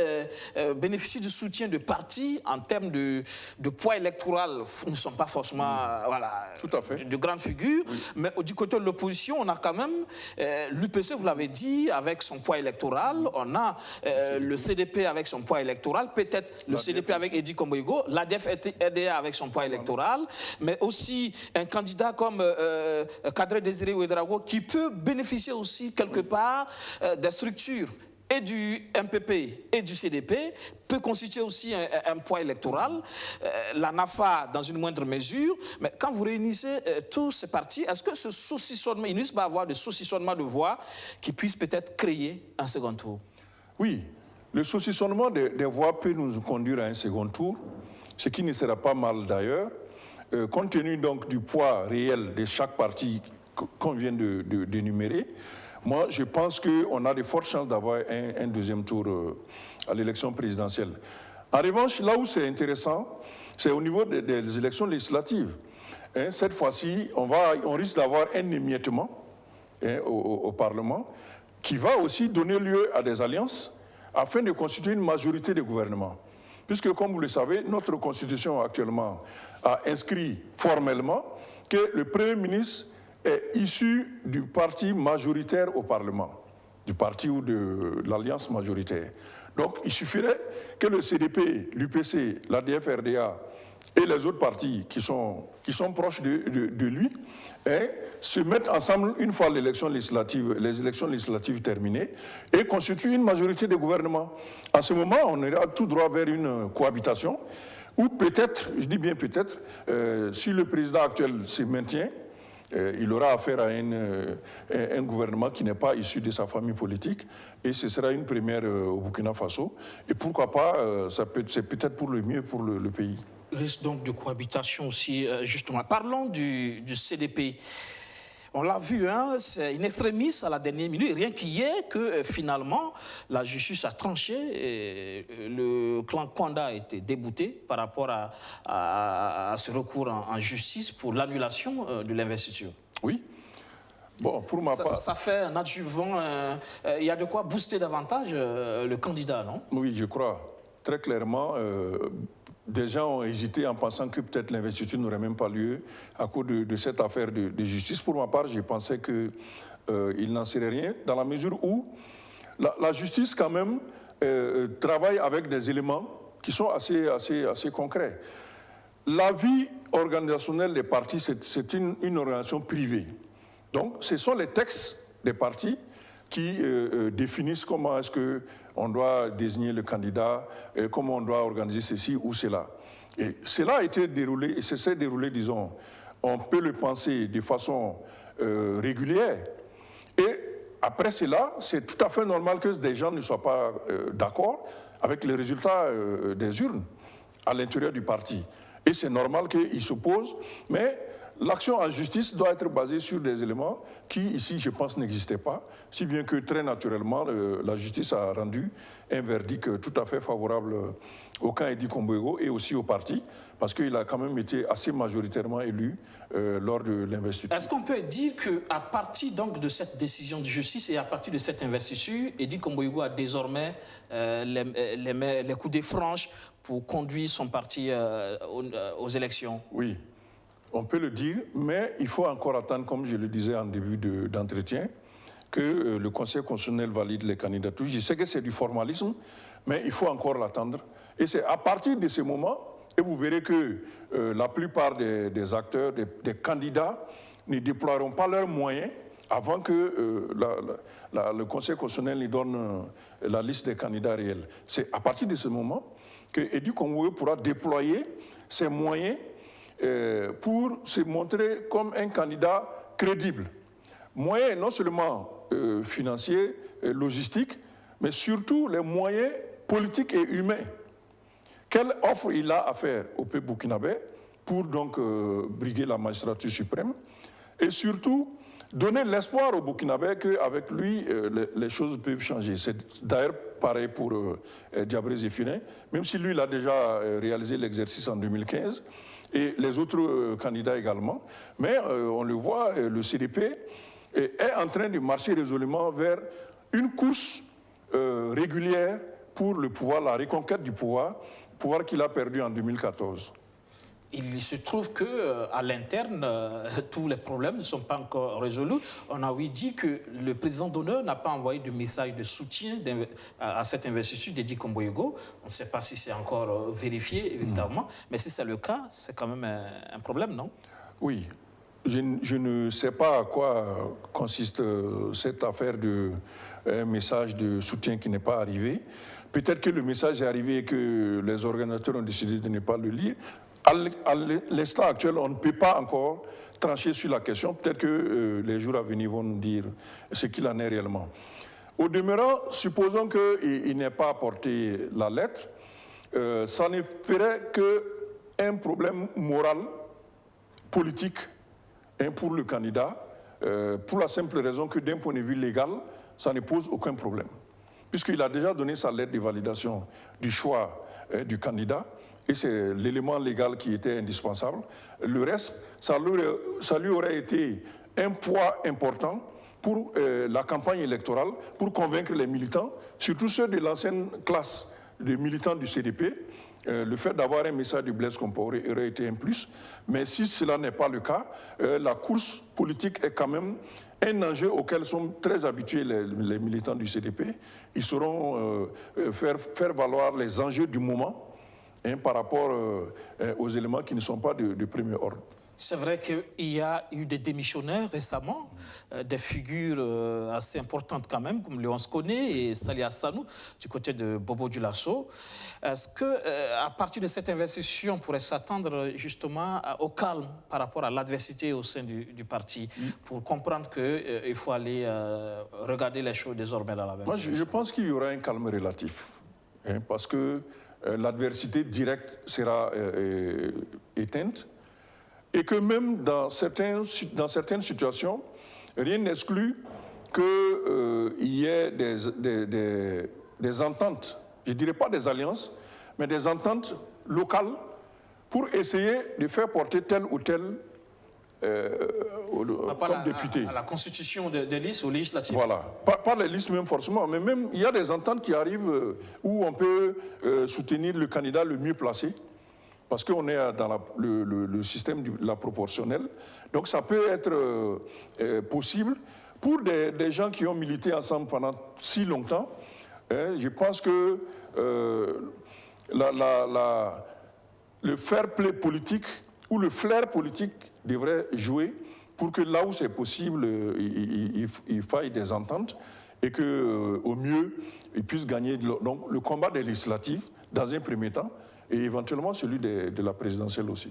bénéficie du soutien de partis en termes de poids électoral, ne sont pas forcément tout à fait. de grandes figures, mais du côté de l'opposition, on a quand même l'UPC, vous l'avez dit, avec son poids électoral, on a le CDP avec son poids électoral, peut-être le CDP avec Edi Komboigo, l'ADF-RDA avec son poids électoral, mais aussi un candidat comme Kadri Désiré Ouedraogo qui peut bénéficier aussi quelque part des structures et du MPP et du CDP, peut constituer aussi un poids électoral, la NAFA dans une moindre mesure. Mais quand vous réunissez tous ces partis, est-ce que ce saucissonnement, il ne risque pas avoir de saucissonnement de voix qui puisse peut-être créer un second tour? Oui, le saucissonnement des voix peut nous conduire à un second tour, ce qui ne sera pas mal d'ailleurs, compte tenu donc du poids réel de chaque parti qu'on vient d'énumérer. Moi, je pense qu'on a de fortes chances d'avoir un deuxième tour à l'élection présidentielle. En revanche, là où c'est intéressant, c'est au niveau des élections législatives. Cette fois-ci, on risque d'avoir un émiettement au Parlement qui va aussi donner lieu à des alliances afin de constituer une majorité de gouvernement. Puisque, comme vous le savez, notre Constitution actuellement a inscrit formellement que le Premier ministre est issu du parti majoritaire au Parlement, du parti ou de l'alliance majoritaire. Donc, il suffirait que le CDP, l'UPC, l'ADF-RDA et les autres partis qui sont proches de lui se mettent ensemble une fois les élections législatives terminées et constituent une majorité de gouvernement. À ce moment, on ira tout droit vers une cohabitation ou peut-être, je dis bien peut-être, si le président actuel se maintient, il aura affaire à un gouvernement qui n'est pas issu de sa famille politique et ce sera une première au Burkina Faso. Et pourquoi pas, c'est peut-être pour le mieux pour le pays. Risque donc de cohabitation aussi, justement. Parlons du CDP. On l'a vu, c'est une extrémiste à la dernière minute, rien qu'hier que finalement la justice a tranché et le clan Kwanda a été débouté par rapport à ce recours en justice pour l'annulation de l'investiture. Oui. Bon, pour ma part... Ça fait un adjuvant, il y a de quoi booster davantage le candidat, non? Oui, je crois. Très clairement... Des gens ont hésité en pensant que peut-être l'investiture n'aurait même pas lieu à cause de cette affaire de justice. Pour ma part, je pensais qu'il n'en serait rien, dans la mesure où la justice, quand même, travaille avec des éléments qui sont assez concrets. La vie organisationnelle des partis, c'est une organisation privée. Donc, ce sont les textes des partis qui définissent comment est-ce qu'on doit désigner le candidat, comment on doit organiser ceci ou cela. Et cela a été déroulé, et c'est s'est déroulé, disons, on peut le penser de façon régulière. Et après cela, c'est tout à fait normal que des gens ne soient pas d'accord avec les résultats des urnes à l'intérieur du parti. Et c'est normal qu'ils s'opposent, mais... L'action en justice doit être basée sur des éléments qui, ici, je pense, n'existaient pas, si bien que, très naturellement, la justice a rendu un verdict tout à fait favorable au camp Edi Komboigo et aussi au parti, parce qu'il a quand même été assez majoritairement élu lors de l'investiture. Est-ce qu'on peut dire qu'à partir donc, de cette décision de justice et à partir de cette investiture, Edi Komboigo a désormais les coups de franche pour conduire son parti aux élections? Oui. on peut le dire, mais il faut encore attendre, comme je le disais en début d'entretien, que le Conseil constitutionnel valide les candidatures. Je sais que c'est du formalisme, mais il faut encore l'attendre. Et c'est à partir de ce moment, et vous verrez que la plupart des acteurs, des candidats, ne déploieront pas leurs moyens avant que le Conseil constitutionnel lui donne la liste des candidats réels. C'est à partir de ce moment que Edi Kongwego pourra déployer ses moyens pour se montrer comme un candidat crédible. Moyens non seulement financiers, logistiques, mais surtout les moyens politiques et humains. Quelle offre il a à faire au peuple burkinabé pour donc briguer la magistrature suprême et surtout donner l'espoir aux Burkinabés qu'avec lui, les choses peuvent changer. C'est d'ailleurs pareil pour Diabré Zéphirine, même si lui, il a déjà réalisé l'exercice en 2015, et les autres candidats également. Mais on le voit, le CDP est en train de marcher résolument vers une course régulière pour le pouvoir, la reconquête du pouvoir qu'il a perdu en 2014. Il se trouve qu'à l'interne, tous les problèmes ne sont pas encore résolus. On a oui dit que le président d'honneur n'a pas envoyé de message de soutien à cette investiture d'Edi Kongwego. On ne sait pas si c'est encore vérifié, évidemment. Mais si c'est le cas, c'est quand même un problème, non? Oui. Je ne sais pas à quoi consiste cette affaire d'un message de soutien qui n'est pas arrivé. Peut-être que le message est arrivé et que les organisateurs ont décidé de ne pas le lire. À l'instant actuel, on ne peut pas encore trancher sur la question. Peut-être que les jours à venir vont nous dire ce qu'il en est réellement. Au demeurant, supposons qu'il n'ait pas apporté la lettre, ça ne ferait qu'un problème moral, politique, pour le candidat, pour la simple raison que d'un point de vue légal, ça ne pose aucun problème. Puisqu'il a déjà donné sa lettre de validation du choix du candidat, et c'est l'élément légal qui était indispensable. Le reste, ça lui aurait été un poids important pour la campagne électorale, pour convaincre les militants, surtout ceux de l'ancienne classe de militants du CDP. Le fait d'avoir un message de Blaise Compaoré aurait été un plus. Mais si cela n'est pas le cas, la course politique est quand même un enjeu auquel sont très habitués les militants du CDP. Ils sauront faire valoir les enjeux du moment, par rapport aux éléments qui ne sont pas de premier ordre. C'est vrai qu'il y a eu des démissionnaires récemment, des figures assez importantes quand même, comme Léonce Koné et Sali Hassanou, du côté de Bobo Dioulasso. Est-ce qu'à partir de cette investition, on pourrait s'attendre justement au calme par rapport à l'adversité au sein du parti, pour comprendre qu'il faut aller regarder les choses désormais dans la même? Moi, je pense qu'il y aura un calme relatif, parce que l'adversité directe sera éteinte et que même dans certaines situations, rien n'exclut qu'il y ait des ententes, je ne dirais pas des alliances, mais des ententes locales pour essayer de faire porter tel ou tel comme député. À la constitution des listes ou législatives. Voilà, pas les listes même forcément, mais même il y a des ententes qui arrivent où on peut soutenir le candidat le mieux placé, parce qu'on est dans le système de la proportionnelle. Donc ça peut être possible pour des gens qui ont milité ensemble pendant si longtemps. Je pense que le fair play politique ou le flair politique devrait jouer pour que là où c'est possible, il faille des ententes et qu'au mieux, ils puissent gagner donc, le combat des législatives dans un premier temps et éventuellement celui de la présidentielle aussi.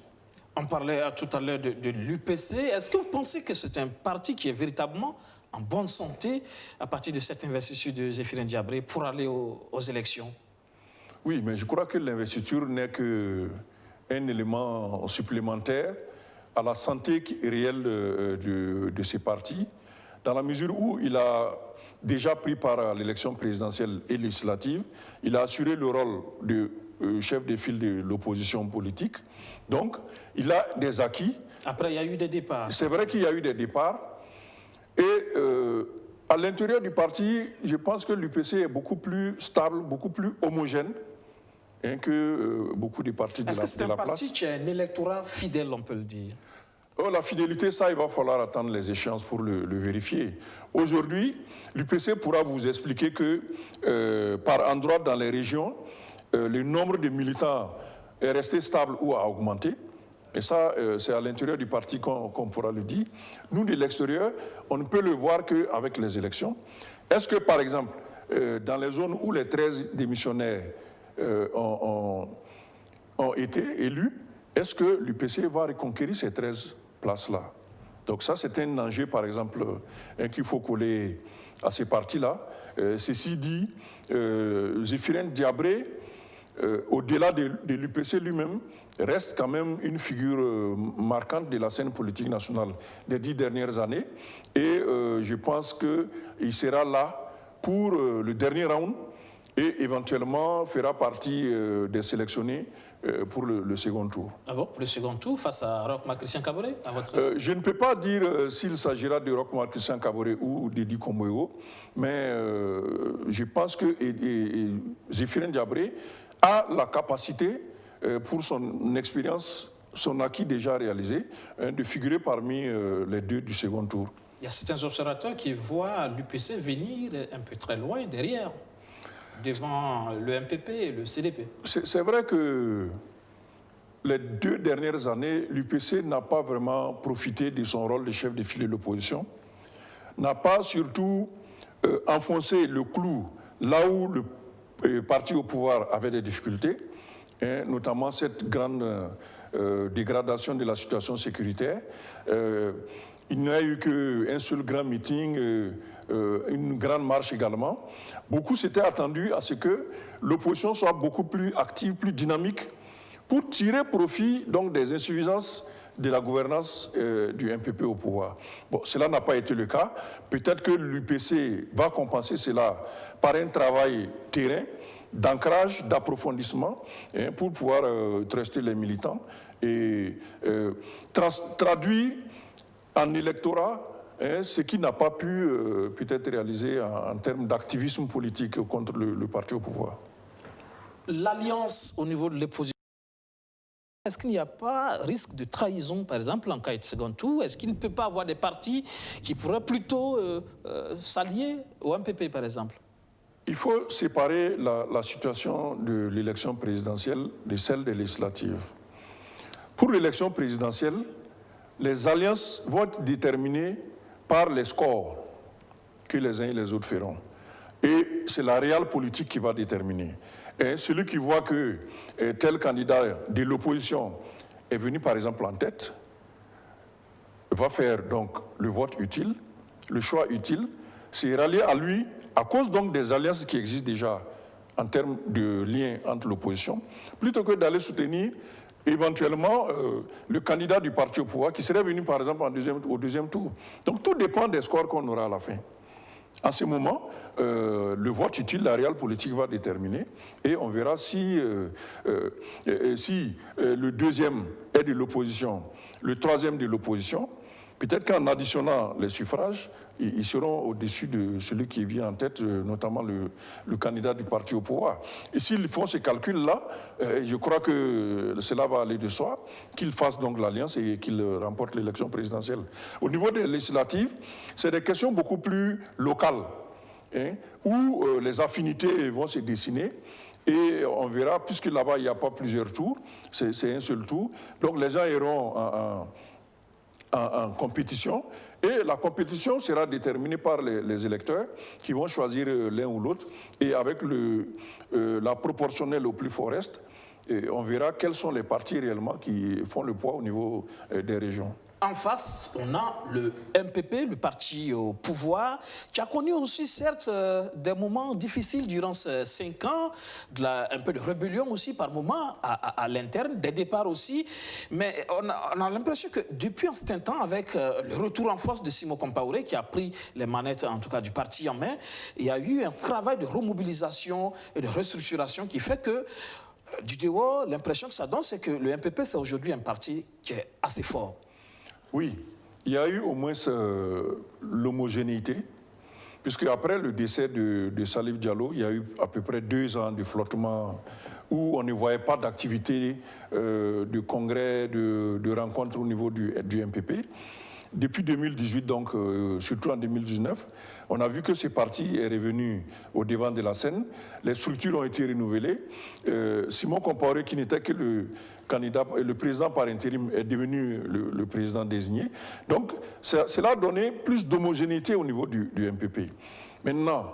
On parlait tout à l'heure de l'UPC. Est-ce que vous pensez que c'est un parti qui est véritablement en bonne santé à partir de cette investiture de Zéphirine Diabré pour aller aux élections? Oui, mais je crois que l'investiture n'est qu'un élément supplémentaire à la santé réelle de ces partis, dans la mesure où il a déjà pris part à l'élection présidentielle et législative, il a assuré le rôle de chef de file de l'opposition politique, donc il a des acquis. Après, il y a eu des départs. C'est vrai qu'il y a eu des départs, et à l'intérieur du parti, je pense que l'UPC est beaucoup plus stable, beaucoup plus homogène que beaucoup de partis de la place. Est-ce que c'est un parti qui a un électorat fidèle, on peut le dire? Oh, la fidélité, ça, il va falloir attendre les échéances pour le vérifier. Aujourd'hui, l'UPC pourra vous expliquer que par endroit dans les régions, le nombre de militants est resté stable ou a augmenté. Et ça, c'est à l'intérieur du parti qu'on pourra le dire. Nous, de l'extérieur, on ne peut le voir qu'avec les élections. Est-ce que, par exemple, dans les zones où les 13 démissionnaires ont été élus, est-ce que l'UPC va reconquérir ces 13 places-là? Donc ça, c'est un enjeu, par exemple, qu'il faut coller à ces partis-là. Ceci dit, Zéphirin Diabré, au-delà de l'UPC lui-même, reste quand même une figure marquante de la scène politique nationale des 10 dernières années. Et je pense qu'il sera là pour le dernier round et éventuellement fera partie des sélectionnés pour le second tour. Ah bon, le second tour face à Roch-Marc Christian Kaboré, à votre avis? Je ne peux pas dire s'il s'agira de Roch-Marc Christian Kaboré ou d'Edi Komboego, mais je pense que Zéphirin Diabré a la capacité, pour son expérience, son acquis déjà réalisé, de figurer parmi les deux du second tour. Il y a certains observateurs qui voient l'UPC venir un peu très loin derrière, devant le MPP et le CDP. C'est vrai que les 2 dernières années, l'UPC n'a pas vraiment profité de son rôle de chef de file de l'opposition, n'a pas surtout enfoncé le clou là où le parti au pouvoir avait des difficultés, hein, notamment cette grande dégradation de la situation sécuritaire. Il n'y a eu qu'un seul grand meeting, une grande marche également. Beaucoup s'étaient attendus à ce que l'opposition soit beaucoup plus active, plus dynamique, pour tirer profit donc, des insuffisances de la gouvernance du MPP au pouvoir. Bon, cela n'a pas été le cas. Peut-être que l'UPC va compenser cela par un travail terrain, d'ancrage, d'approfondissement, hein, pour pouvoir truster les militants et traduire en électorat ce qui n'a pas pu peut-être réaliser en termes d'activisme politique contre le parti au pouvoir. L'alliance au niveau de l'opposition, est-ce qu'il n'y a pas risque de trahison, par exemple, en cas de second tour? Est-ce qu'il ne peut pas avoir des partis qui pourraient plutôt s'allier au MPP, par exemple? Il faut séparer la situation de l'élection présidentielle de celle des législatives. Pour l'élection présidentielle, les alliances vont être déterminées par les scores que les uns et les autres feront. Et c'est la réelle politique qui va déterminer. Et celui qui voit que tel candidat de l'opposition est venu par exemple en tête, va faire donc le vote utile, le choix utile, c'est rallier à lui à cause donc des alliances qui existent déjà en termes de lien entre l'opposition, plutôt que d'aller soutenir éventuellement le candidat du parti au pouvoir qui serait venu par exemple au deuxième tour. Donc tout dépend des scores qu'on aura à la fin. En ce moment, le vote utile, la réelle politique va déterminer et on verra si le deuxième est de l'opposition, le troisième de l'opposition. Peut-être qu'en additionnant les suffrages, ils seront au-dessus de celui qui vient en tête, notamment le candidat du parti au pouvoir. Et s'ils font ces calculs-là, je crois que cela va aller de soi, qu'ils fassent donc l'alliance et qu'ils remportent l'élection présidentielle. Au niveau des législatives, c'est des questions beaucoup plus locales, hein, où les affinités vont se dessiner. Et on verra, puisque là-bas, il n'y a pas plusieurs tours, c'est un seul tour. Donc les gens iront en compétition, et la compétition sera déterminée par les électeurs qui vont choisir l'un ou l'autre, et avec la proportionnelle au plus fort reste, on verra quels sont les partis réellement qui font le poids au niveau des régions. En face, on a le MPP, le parti au pouvoir, qui a connu aussi, certes, des moments difficiles durant ces 5 ans, un peu de rébellion aussi par moments à l'interne, des départs aussi. Mais on a l'impression que depuis un certain temps, avec le retour en force de Simon Compaoré, qui a pris les manettes, en tout cas, du parti en main, il y a eu un travail de remobilisation et de restructuration qui fait que, du dehors, l'impression que ça donne, c'est que le MPP, c'est aujourd'hui un parti qui est assez fort. Oui, il y a eu au moins l'homogénéité puisque après le décès de Salif Diallo, il y a eu à peu près 2 ans de flottement où on ne voyait pas d'activité de congrès, de rencontres au niveau du MPP. Depuis 2018, donc surtout en 2019, on a vu que ce parti est revenu au devant de la scène. Les structures ont été renouvelées. Simon Compaoré, qui n'était que le candidat, le président par intérim, est devenu le président désigné. Donc, cela a donné plus d'homogénéité au niveau du MPP. Maintenant,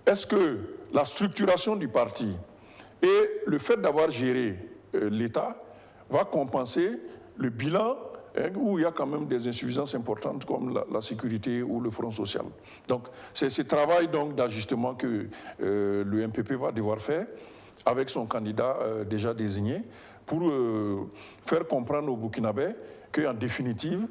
est-ce que la structuration du parti et le fait d'avoir géré l'État va compenser le bilan où il y a quand même des insuffisances importantes comme la sécurité ou le front social. Donc, c'est ce travail d'ajustement que le MPP va devoir faire avec son candidat déjà désigné pour faire comprendre aux Burkinabés qu'en définitive,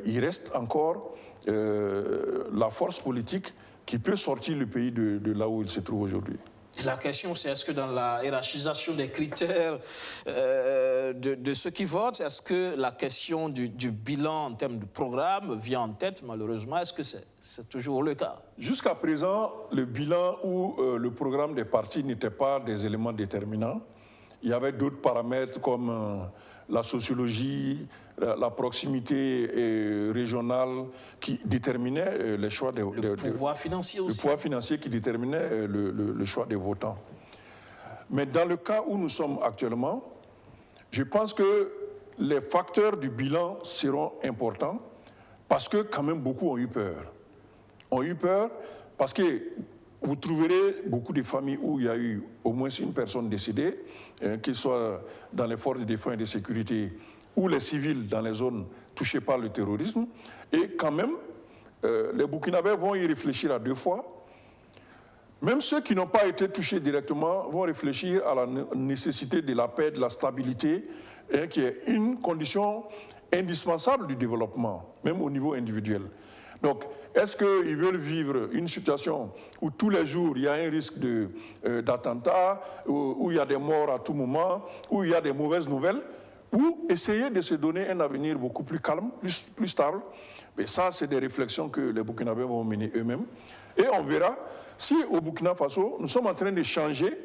il reste encore la force politique qui peut sortir le pays de là où il se trouve aujourd'hui. La question, c'est est-ce que dans la hiérarchisation des critères de ceux qui votent, est-ce que la question du bilan en termes de programme vient en tête, malheureusement? Est-ce que c'est toujours le cas? Jusqu'à présent, le bilan ou le programme des partis n'étaient pas des éléments déterminants. Il y avait d'autres paramètres comme la sociologie, la proximité régionale qui déterminait les choix des le pouvoir financier aussi. Le pouvoir financier qui déterminait le choix des votants. Mais dans le cas où nous sommes actuellement, je pense que les facteurs du bilan seront importants parce que quand même beaucoup ont eu peur. Ont eu peur parce que vous trouverez beaucoup de familles où il y a eu au moins une personne décédée, qu'il soit dans les forces de défense et de sécurité ou les civils dans les zones touchées par le terrorisme. Et quand même, les Burkinabés vont y réfléchir à 2 fois. Même ceux qui n'ont pas été touchés directement vont réfléchir à la nécessité de la paix, de la stabilité, qui est une condition indispensable du développement, même au niveau individuel. Donc, est-ce qu'ils veulent vivre une situation où tous les jours il y a un risque d'attentat, où il y a des morts à tout moment, où il y a des mauvaises nouvelles, ou essayer de se donner un avenir beaucoup plus calme, plus stable? Mais ça, c'est des réflexions que les Burkinabés vont mener eux-mêmes. Et on verra si au Burkina Faso, nous sommes en train de changer,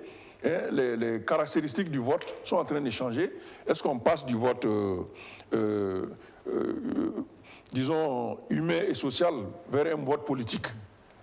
les caractéristiques du vote sont en train de changer. Est-ce qu'on passe du vote disons, humain et social vers un vote politique?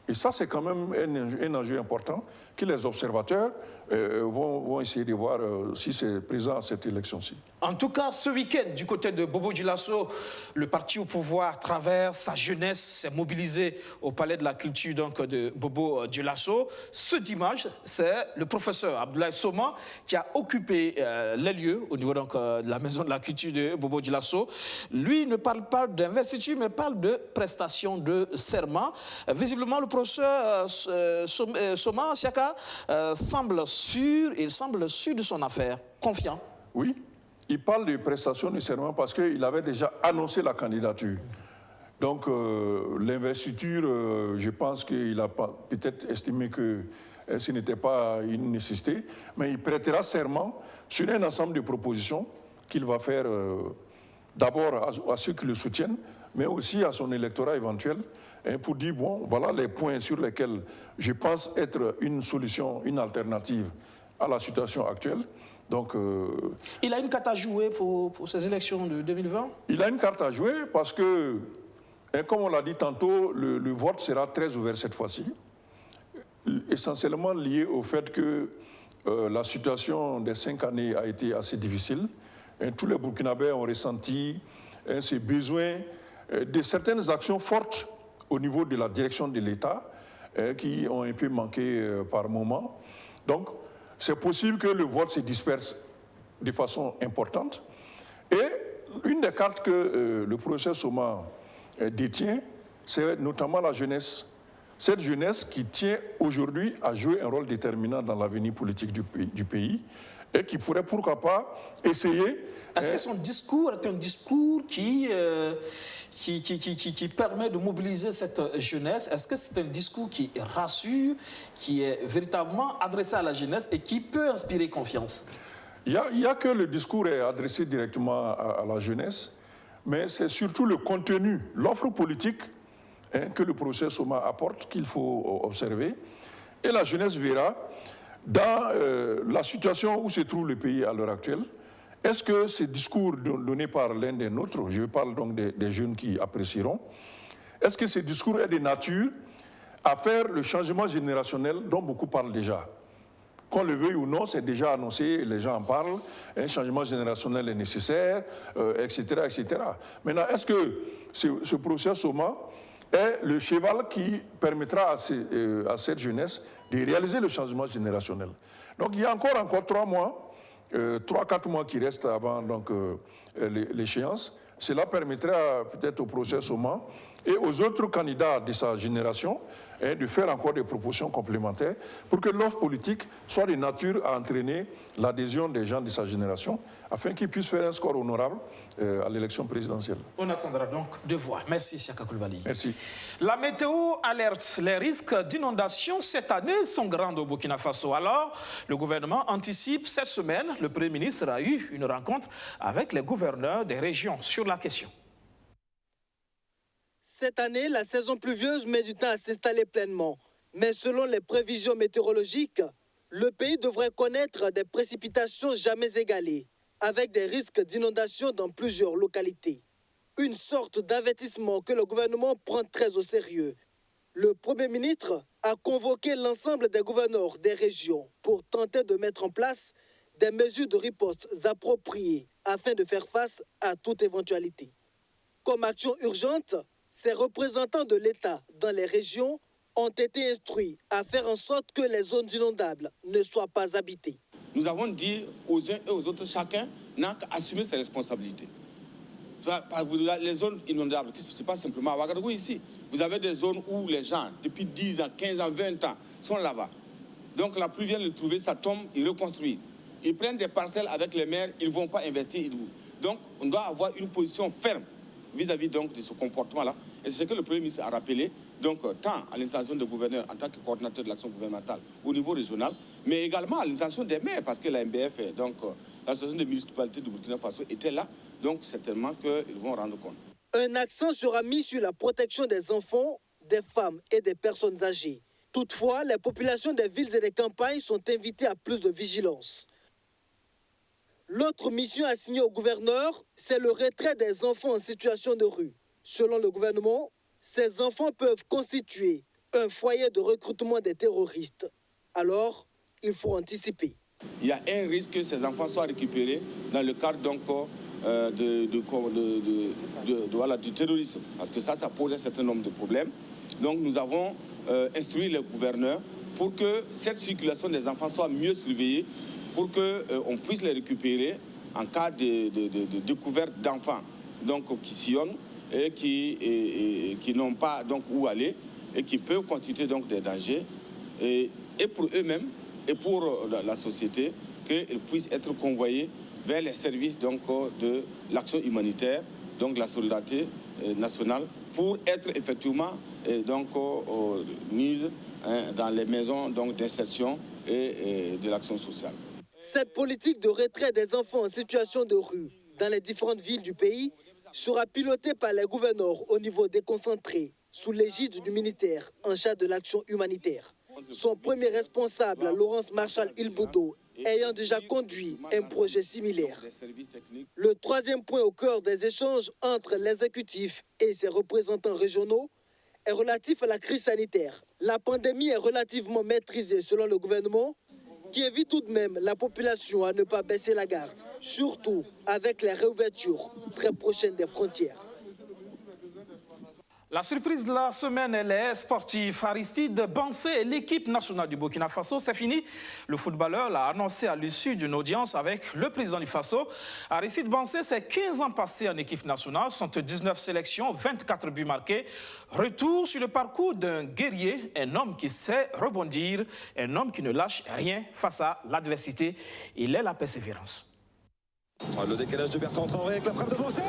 Et ça, c'est quand même un enjeu important que les observateurs vont essayer de voir si c'est présent à cette élection-ci. En tout cas, ce week-end, du côté de Bobo Dioulasso, le parti au pouvoir, à travers sa jeunesse, s'est mobilisé au Palais de la Culture de Bobo Dioulasso. Ce dimanche, c'est le professeur Abdoulaye Soma qui a occupé les lieux au niveau de la Maison de la Culture de Bobo Dioulasso. Lui ne parle pas d'investiture, mais parle de prestation de serment. Visiblement, le professeur Soma Siaka semble sûr de son affaire, confiant. Oui, il parle de prestation de serment parce qu'il avait déjà annoncé la candidature. Donc l'investiture, je pense qu'il a peut-être estimé que ce n'était pas une nécessité, mais il prêtera serment sur un ensemble de propositions qu'il va faire d'abord à ceux qui le soutiennent, mais aussi à son électorat éventuel, pour dire, bon, voilà les points sur lesquels je pense être une solution, une alternative à la situation actuelle. Donc, il a une carte à jouer pour ces élections de 2020? Il a une carte à jouer parce que, comme on l'a dit tantôt, le vote sera très ouvert cette fois-ci, essentiellement lié au fait que la situation des 5 années a été assez difficile. Tous les Burkinabés ont ressenti ces besoins de certaines actions fortes au niveau de la direction de l'État qui ont un peu manqué par moment. Donc, c'est possible que le vote se disperse de façon importante. Et une des cartes que le professeur Soma détient, c'est notamment la jeunesse. Cette jeunesse qui tient aujourd'hui à jouer un rôle déterminant dans l'avenir politique du pays et qui pourrait, pourquoi pas, essayer... Est-ce que son discours est un discours qui permet de mobiliser cette jeunesse? Est-ce que c'est un discours qui rassure, qui est véritablement adressé à la jeunesse et qui peut inspirer confiance? Il y a que le discours est adressé directement à la jeunesse, mais c'est surtout le contenu, l'offre politique que le procès Soma apporte, qu'il faut observer. Et la jeunesse verra, dans la situation où se trouve le pays à l'heure actuelle, est-ce que ces discours donnés par l'un des nôtres, je parle donc des jeunes qui apprécieront, est-ce que ces discours est de nature à faire le changement générationnel dont beaucoup parlent déjà? Qu'on le veuille ou non, c'est déjà annoncé, les gens en parlent, un changement générationnel est nécessaire, etc., etc. Maintenant, est-ce que ce procès Soma est le cheval qui permettra à cette jeunesse de réaliser le changement générationnel? Donc, il y a encore 3 mois, 3-4 mois qui restent avant l'échéance. Cela permettra peut-être au procès Soma et aux autres candidats de sa génération de faire encore des propositions complémentaires pour que l'offre politique soit de nature à entraîner l'adhésion des gens de sa génération afin qu'ils puissent faire un score honorable à l'élection présidentielle. On attendra donc de voir. Merci, Siaka Coulibaly. Merci. La météo alerte. Les risques d'inondation cette année sont grands au Burkina Faso. Alors, le gouvernement anticipe cette semaine. Le Premier ministre a eu une rencontre avec les gouverneurs des régions sur la question. Cette année, la saison pluvieuse met du temps à s'installer pleinement. Mais selon les prévisions météorologiques, le pays devrait connaître des précipitations jamais égalées, avec des risques d'inondation dans plusieurs localités. Une sorte d'avertissement que le gouvernement prend très au sérieux. Le Premier ministre a convoqué l'ensemble des gouverneurs des régions pour tenter de mettre en place des mesures de riposte appropriées afin de faire face à toute éventualité. Comme action urgente, ces représentants de l'État dans les régions ont été instruits à faire en sorte que les zones inondables ne soient pas habitées. Nous avons dit aux uns et aux autres, chacun n'a qu'à assumer ses responsabilités. Les zones inondables, ce n'est pas simplement à Ouagadougou ici. Vous avez des zones où les gens, depuis 10 ans, 15 ans, 20 ans, sont là-bas. Donc la pluie vient de trouver, ça tombe, ils reconstruisent. Ils prennent des parcelles avec les maires, ils ne vont pas investir. Donc on doit avoir une position ferme vis-à-vis donc de ce comportement-là. Et c'est ce que le Premier ministre a rappelé, donc tant à l'intention du gouverneur en tant que coordinateur de l'action gouvernementale au niveau régional, mais également à l'intention des maires, parce que la MBF, donc l'association des municipalités du Burkina Faso, était là, donc certainement qu'ils vont rendre compte. Un accent sera mis sur la protection des enfants, des femmes et des personnes âgées. Toutefois, les populations des villes et des campagnes sont invitées à plus de vigilance. L'autre mission assignée au gouverneur, c'est le retrait des enfants en situation de rue. Selon le gouvernement, ces enfants peuvent constituer un foyer de recrutement des terroristes. Alors, il faut anticiper. Il y a un risque que ces enfants soient récupérés dans le cadre donc, du terrorisme. Parce que ça pose un certain nombre de problèmes. Donc nous avons instruit le gouverneur pour que cette circulation des enfants soit mieux surveillée, pour qu'on puisse les récupérer en cas de découverte d'enfants donc, qui sillonnent et qui n'ont pas donc, où aller et qui peuvent constituer donc, des dangers et pour eux-mêmes et pour la société, qu'ils puissent être convoyés vers les services donc, de l'action humanitaire, donc la solidarité nationale, pour être effectivement donc, mis dans les maisons d'insertion et de l'action sociale. Cette politique de retrait des enfants en situation de rue dans les différentes villes du pays sera pilotée par les gouverneurs au niveau déconcentré, sous l'égide du ministère en charge de l'action humanitaire. Son premier responsable, Laurence Marshall-Ilboudo, ayant déjà conduit un projet similaire. Le troisième point au cœur des échanges entre l'exécutif et ses représentants régionaux est relatif à la crise sanitaire. La pandémie est relativement maîtrisée selon le gouvernement, qui invite tout de même la population à ne pas baisser la garde, surtout avec les réouvertures très prochaines des frontières. La surprise de la semaine, elle est sportive. Aristide Bansé et l'équipe nationale du Burkina Faso, c'est fini. Le footballeur l'a annoncé à l'issue d'une audience avec le président du Faso. Aristide Bansé, c'est 15 ans passés en équipe nationale, 79 sélections, 24 buts marqués. Retour sur le parcours d'un guerrier, un homme qui sait rebondir, un homme qui ne lâche rien face à l'adversité. Il est la persévérance. Le décalage de Bertrand Traoré avec la frappe de Bansé.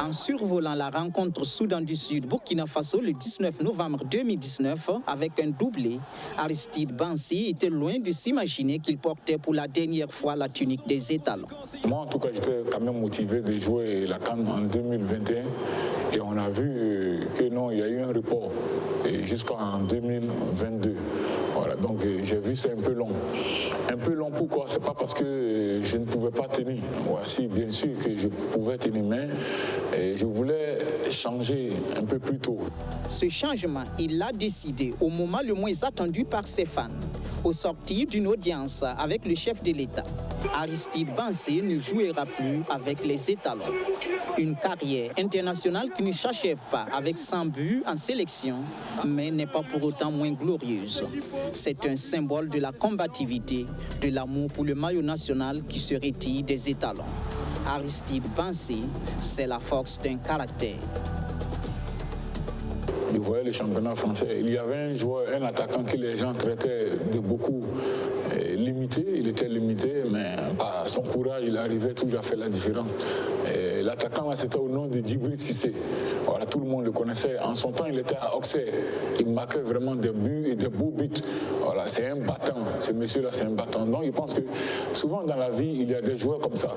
En survolant la rencontre Soudan du Sud-Burkina Faso le 19 novembre 2019 avec un doublé, Aristide Bansi était loin de s'imaginer qu'il portait pour la dernière fois la tunique des étalons. Moi, en tout cas, j'étais quand même motivé de jouer la CAN en 2021 et on a vu que non, il y a eu un report jusqu'en 2022. Voilà, donc j'ai vu c'est un peu long. Un peu long pourquoi? C'est pas parce que je ne pouvais pas tenir. Voici bien sûr que je pouvais tenir, mais je voulais changer un peu plus tôt. Ce changement, il l'a décidé au moment le moins attendu par ses fans, au sortir d'une audience avec le chef de l'État. Aristide Bansi ne jouera plus avec les étalons. Une carrière internationale qui ne s'achève pas avec 100 buts en sélection, mais n'est pas pour autant moins glorieuse. C'est un symbole de la combativité, de l'amour pour le maillot national qui se retire des étalons. Aristide Bansi, c'est la force d'un caractère. Je voyais le championnat français. Il y avait un joueur, un attaquant que les gens traitaient de beaucoup limité. Il était limité, mais par son courage, il arrivait toujours à faire la différence. L'attaquant, c'était au nom de Djibril Cissé. Voilà, tout le monde le connaissait. En son temps, il était à Auxerre. Il marquait vraiment des buts et des beaux buts. Voilà, c'est un battant. Ce monsieur-là, c'est un battant. Donc, je pense que souvent dans la vie, il y a des joueurs comme ça.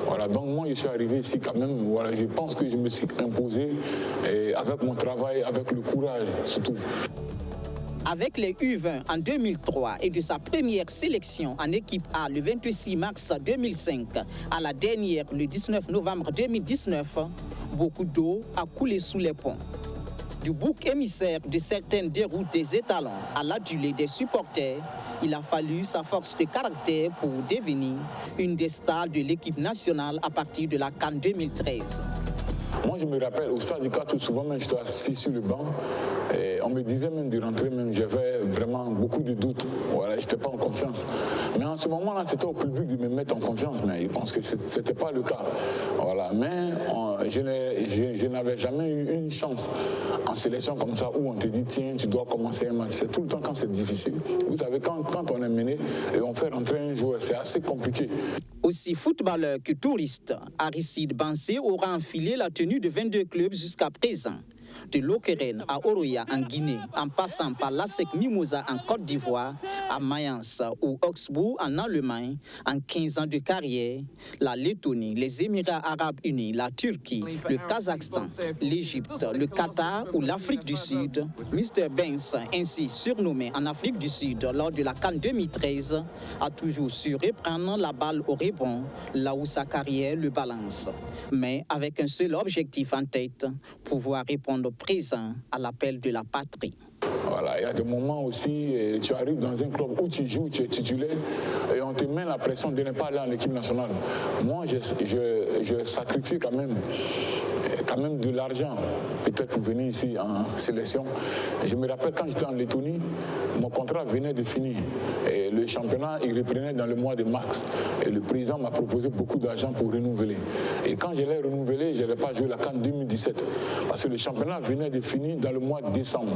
Voilà, donc moi, je suis arrivé ici quand même. Voilà, je pense que je me suis imposé avec mon travail, avec le courage surtout. Avec les U20 en 2003 et de sa première sélection en équipe A le 26 mars 2005 à la dernière le 19 novembre 2019, beaucoup d'eau a coulé sous les ponts. Du bouc émissaire de certaines déroutes des étalons à l'adulé des supporters, il a fallu sa force de caractère pour devenir une des stars de l'équipe nationale à partir de la CAN 2013. Moi, je me rappelle, au stade du 4, souvent, même, j'étais assis sur le banc. Et on me disait même de rentrer, même j'avais vraiment beaucoup de doutes. Voilà, je n'étais pas en confiance. Mais en ce moment-là, c'était au public de me mettre en confiance. Mais je pense que ce n'était pas le cas. Voilà. Mais je n'avais jamais eu une chance en sélection comme ça où on te dit, tiens, tu dois commencer un match. C'est tout le temps quand c'est difficile. Vous savez, quand on est mené et on fait rentrer un joueur, c'est assez compliqué. Aussi footballeur que touriste, Aristide Bansi aura enfilé la tenue de 22 clubs jusqu'à présent. De Lokeren à Oroya en Guinée, en passant par l'ASEC Mimosa en Côte d'Ivoire, à Mayence ou Augsbourg en Allemagne, en 15 ans de carrière, la Lettonie, les Émirats arabes unis, la Turquie, le Kazakhstan, l'Égypte, le Qatar ou l'Afrique du Sud, Mr. Banks, ainsi surnommé en Afrique du Sud lors de la CAN 2013, a toujours su reprendre la balle au rebond, là où sa carrière le balance. Mais avec un seul objectif en tête, pouvoir répondre présent à l'appel de la patrie. Voilà, il y a des moments aussi, tu arrives dans un club où tu joues, tu es titulaire, et on te met la pression de ne pas aller en équipe nationale. Moi, je sacrifie quand même de l'argent, peut-être pour venir ici en sélection. Je me rappelle quand j'étais en Lettonie, mon contrat venait de finir. Et le championnat, il reprenait dans le mois de mars. Et le président m'a proposé beaucoup d'argent pour renouveler. Et quand je l'ai renouvelé, je n'allais pas jouer la CAN 2017. Parce que le championnat venait de finir dans le mois de décembre.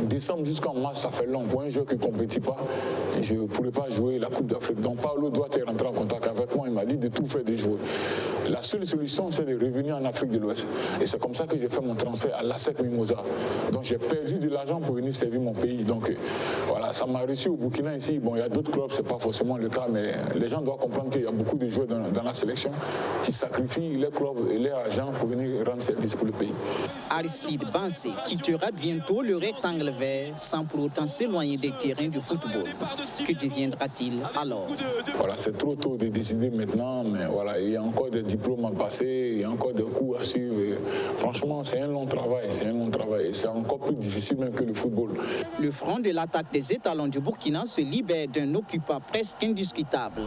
Décembre jusqu'en mars, ça fait long. Pour un joueur qui ne compétit pas, je ne pourrais pas jouer la Coupe d'Afrique. Donc Paolo doit rentrer en contact avec moi. Il m'a dit de tout faire de jouer. La seule solution, c'est de revenir en Afrique de l'Ouest. Et c'est comme ça que j'ai fait mon transfert à l'ASEC Mimosa. Donc j'ai perdu de l'argent pour venir servir mon pays. Donc voilà, ça m'a réussi au Burkina ici. Bon, il y a d'autres clubs, ce n'est pas forcément le cas, mais les gens doivent comprendre qu'il y a beaucoup de joueurs dans la sélection qui sacrifient les clubs et leur argent pour venir rendre service pour le pays. Aristide Bansi quittera bientôt le rectangle vert sans pour autant s'éloigner des terrains de football. Que deviendra-t-il alors? Voilà, c'est trop tôt de décider maintenant, mais voilà, il y a encore des diplômes à passer, il y a encore des cours à suivre. Et franchement, c'est un long travail, et c'est encore plus difficile même que le football. Le front de l'attaque des étalons du Burkina se libère d'un occupant presque indiscutable,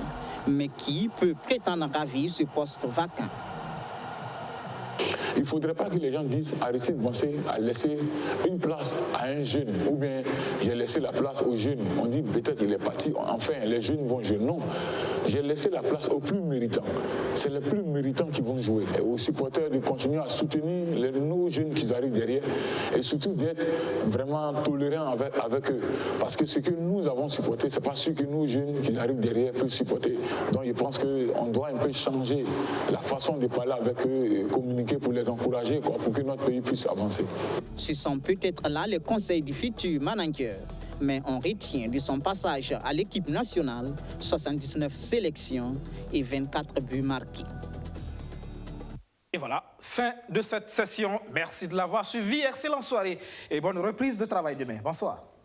mais qui peut prétendre ravir ce poste vacant. Il ne faudrait pas que les gens disent Aristide Bansi a laissé une place à un jeune, ou bien j'ai laissé la place aux jeunes. On dit peut-être il est parti, enfin les jeunes vont jouer. Non, j'ai laissé la place aux plus méritants. C'est les plus méritants qui vont jouer. Et aux supporters de continuer à soutenir nos jeunes qui arrivent derrière et surtout d'être vraiment tolérants avec eux. Parce que ce que nous avons supporté, ce n'est pas ce que nos jeunes qui arrivent derrière peuvent supporter. Donc je pense qu'on doit un peu changer la façon de parler avec eux et communiquer pour les encourager, pour que notre pays puisse avancer. Ce sont peut-être là les conseils du futur manager. Mais on retient de son passage à l'équipe nationale 79 sélections et 24 buts marqués. Et voilà, fin de cette session. Merci de l'avoir suivi. Excellente soirée et bonne reprise de travail demain. Bonsoir.